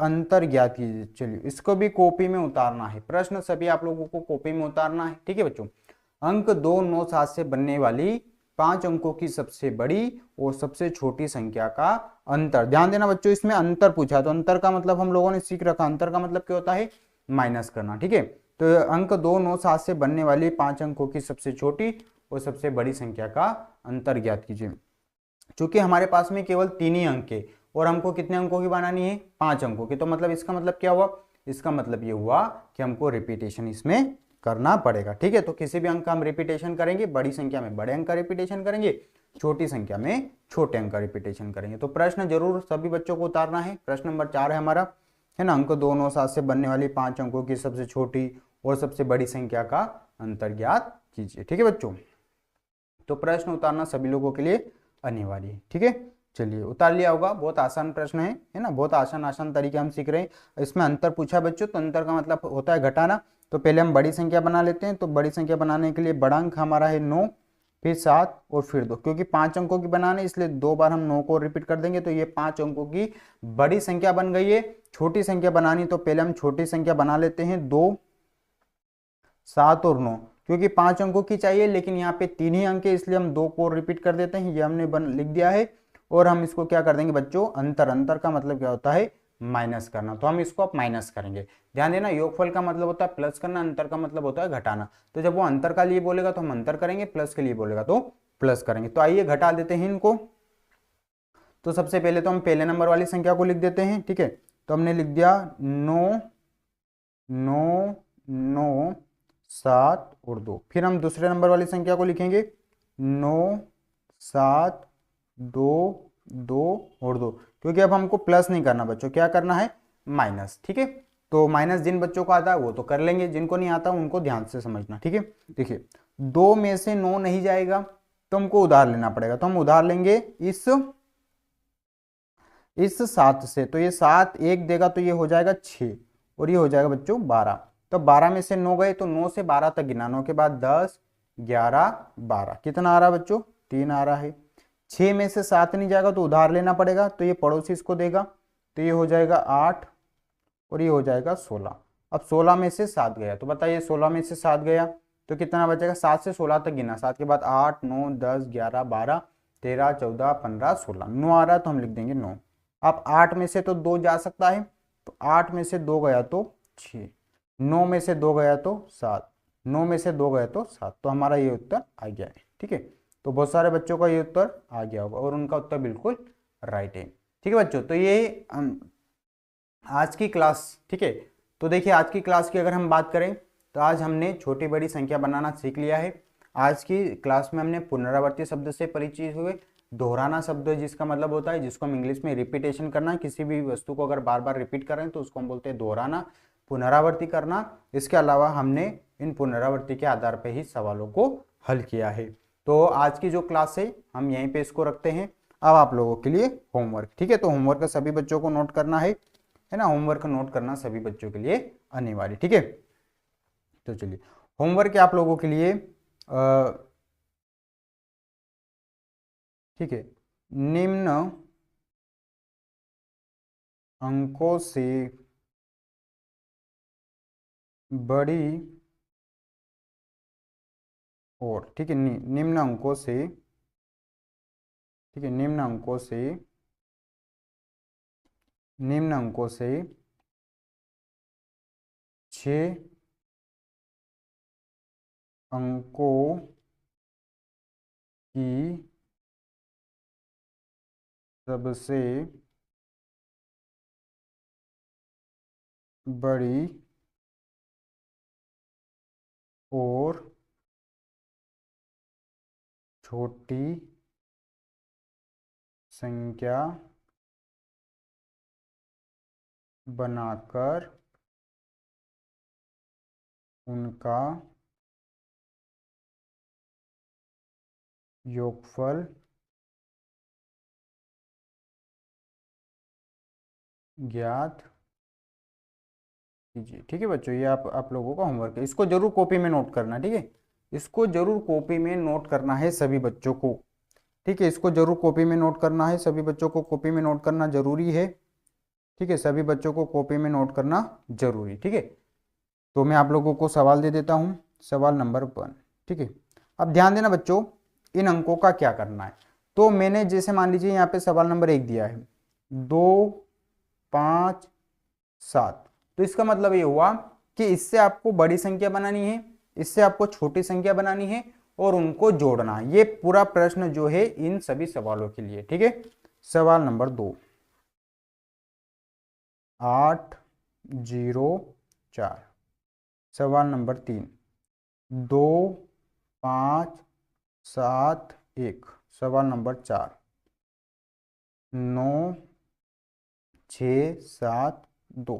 अंतर ज्ञात कीजिए। चलिए इसको भी कॉपी में उतारना है, प्रश्न सभी आप लोगों को कॉपी में उतारना है। ठीक है बच्चों, अंक 2, 9, 7 से बनने वाली 5 अंकों की सबसे बड़ी और सबसे छोटी संख्या का अंतर। ध्यान देना बच्चों, इसमें अंतर पूछा, तो अंतर का मतलब हम लोगों ने सीख रखा, अंतर का मतलब क्या होता है, माइनस करना। ठीक है, तो अंक 2, 9, 7 से बनने वाली 5 अंकों की सबसे छोटी और सबसे बड़ी संख्या का अंतर ज्ञात कीजिए। चूंकि हमारे पास में केवल 3 ही अंक है और हमको कितने अंकों की बनानी है, 5 अंकों की, तो मतलब इसका मतलब क्या हुआ, इसका मतलब ये हुआ कि हमको रिपीटेशन इसमें करना पड़ेगा। ठीक है, तो किसी भी अंक का हम रिपीटेशन करेंगे, बड़ी संख्या में बड़े अंक का रिपीटेशन करेंगे, छोटी संख्या में छोटे अंक का रिपीटेशन करेंगे। तो प्रश्न जरूर सभी बच्चों को उतारना है। प्रश्न नंबर 4 है हमारा, है ना, अंक 2, 9, 7 से बनने वाली 5 अंकों की सबसे छोटी और सबसे बड़ी संख्या का अंतर ज्ञात कीजिए। ठीक है बच्चों, तो प्रश्न उतारना सभी लोगों के लिए अनिवार्य है। ठीक है, चलिए उतार लिया होगा, बहुत आसान प्रश्न है ना, बहुत आसान तरीके हम सीख रहे हैं। इसमें अंतर पूछा बच्चों, तो अंतर का मतलब होता है घटाना। तो पहले हम बड़ी संख्या बना लेते हैं, तो बड़ी संख्या बनाने के लिए बड़ा अंक हमारा है 9, फिर 7 और फिर 2, क्योंकि 5 अंकों की बनाने इसलिए 2 बार हम 9 को रिपीट कर देंगे, तो ये 5 अंकों की बड़ी संख्या बन गई है। छोटी संख्या बनानी, तो पहले हम छोटी संख्या बना लेते हैं 2, 7 और 9, क्योंकि 5 अंकों की चाहिए लेकिन यहाँ पे 3 ही अंक है, इसलिए हम 2 को रिपीट कर देते हैं, ये हमने लिख दिया है। और हम इसको क्या कर देंगे बच्चों, अंतर, अंतर का मतलब क्या होता है, माइनस करना, तो हम इसको अब माइनस करेंगे। ध्यान देना, योगफल का मतलब होता है प्लस करना, अंतर का मतलब होता है घटाना। तो जब वो अंतर का लिए बोलेगा तो हम अंतर करेंगे, प्लस के लिए बोलेगा तो प्लस करेंगे। तो आइए घटा देते हैं इनको। तो सबसे पहले तो हम पहले नंबर वाली संख्या को लिख देते हैं। ठीक है, तो हमने लिख दिया 9, 9, 9, 7 और 2। फिर हम दूसरे नंबर वाली संख्या को लिखेंगे 9, 7, 2, 2 और 2, क्योंकि अब हमको प्लस नहीं करना बच्चों, क्या करना है, माइनस। ठीक है, तो माइनस जिन बच्चों को आता है वो तो कर लेंगे, जिनको नहीं आता उनको ध्यान से समझना। ठीक है, देखिए 2 में से 9 नहीं जाएगा तो हमको उधार लेना पड़ेगा, तो हम उधार लेंगे इस 7 से, तो ये 7 1 देगा तो ये हो जाएगा 6 और ये हो जाएगा बच्चों 12। तो 12 में से 9 गए तो 9 से 12 तक गिना, 9 के बाद 10, 11, 12, कितना आ रहा है बच्चों, 3 आ रहा है। 6 में से 7 नहीं जाएगा तो उधार लेना पड़ेगा, तो ये पड़ोसी इसको देगा, तो ये हो जाएगा 8 और ये हो जाएगा 16। अब 16 में से 7 गया, तो बताइए 16 में से 7 गया तो कितना बचेगा, 7 से 16 तक गिना, 7 के बाद 8, 9, 10, 11, 12, 13, 14, 15, 16, 9 आ रहा है तो हम लिख देंगे 9। अब 8 में से तो 2 जा सकता है, तो 8 में से 2 गया तो 6, 9 में से 2 गया तो 7, 9 में से 2 गया तो 7, तो हमारा ये उत्तर आ गया है। ठीक है, तो बहुत सारे बच्चों का ये उत्तर आ गया होगा और उनका उत्तर बिल्कुल राइट है। ठीक है बच्चों, तो ये आज की क्लास। ठीक है, तो देखिए आज की क्लास की अगर हम बात करें तो आज हमने छोटी बड़ी संख्या बनाना सीख लिया है। आज की क्लास में हमने पुनरावर्ती शब्द से परिचित हुए। दोहराना शब्द जिसका मतलब होता है, जिसको हम इंग्लिश में रिपीटेशन करना, किसी भी वस्तु को अगर बार बार रिपीट करें तो उसको हम बोलते हैं दोहराना, पुनरावर्ती करना। इसके अलावा हमने इन पुनरावर्ती के आधार पर ही सवालों को हल किया है। तो आज की जो क्लास है हम यहीं पे इसको रखते हैं। अब आप लोगों के लिए होमवर्क। ठीक है, तो होमवर्क सभी बच्चों को नोट करना है ना, होमवर्क नोट करना सभी बच्चों के लिए अनिवार्य। ठीक है, तो चलिए होमवर्क है आप लोगों के लिए। ठीक है, निम्न अंकों से बड़ी और, ठीक है, निम्न अंकों से, ठीक है, निम्न अंकों से 6 अंकों की सबसे बड़ी और छोटी संख्या बनाकर उनका योगफल ज्ञात कीजिए। ठीक है बच्चों, ये आप लोगों का होमवर्क है, इसको जरूर कॉपी में नोट करना। ठीक है, इसको जरूर कॉपी में नोट करना है सभी बच्चों को। ठीक है, इसको जरूर कॉपी में नोट करना है सभी बच्चों को, कॉपी में नोट करना जरूरी है। ठीक है, सभी बच्चों को कॉपी में नोट करना जरूरी। ठीक है, तो मैं आप लोगों को सवाल दे देता हूँ, सवाल नंबर 1। ठीक है, अब ध्यान देना बच्चों, इन अंकों का क्या करना है। तो मैंने जैसे मान लीजिए यहाँ पे सवाल नंबर 1 दिया है 2, 5, 7, तो इसका मतलब ये हुआ कि इससे आपको बड़ी संख्या बनानी है, इससे आपको छोटी संख्या बनानी है और उनको जोड़ना है। ये पूरा प्रश्न जो है इन सभी सवालों के लिए। ठीक है, सवाल नंबर 2, 8, 0, 4। सवाल नंबर 3, 2, 5, 7, 1। सवाल नंबर 4, 9, 6, 7, 2।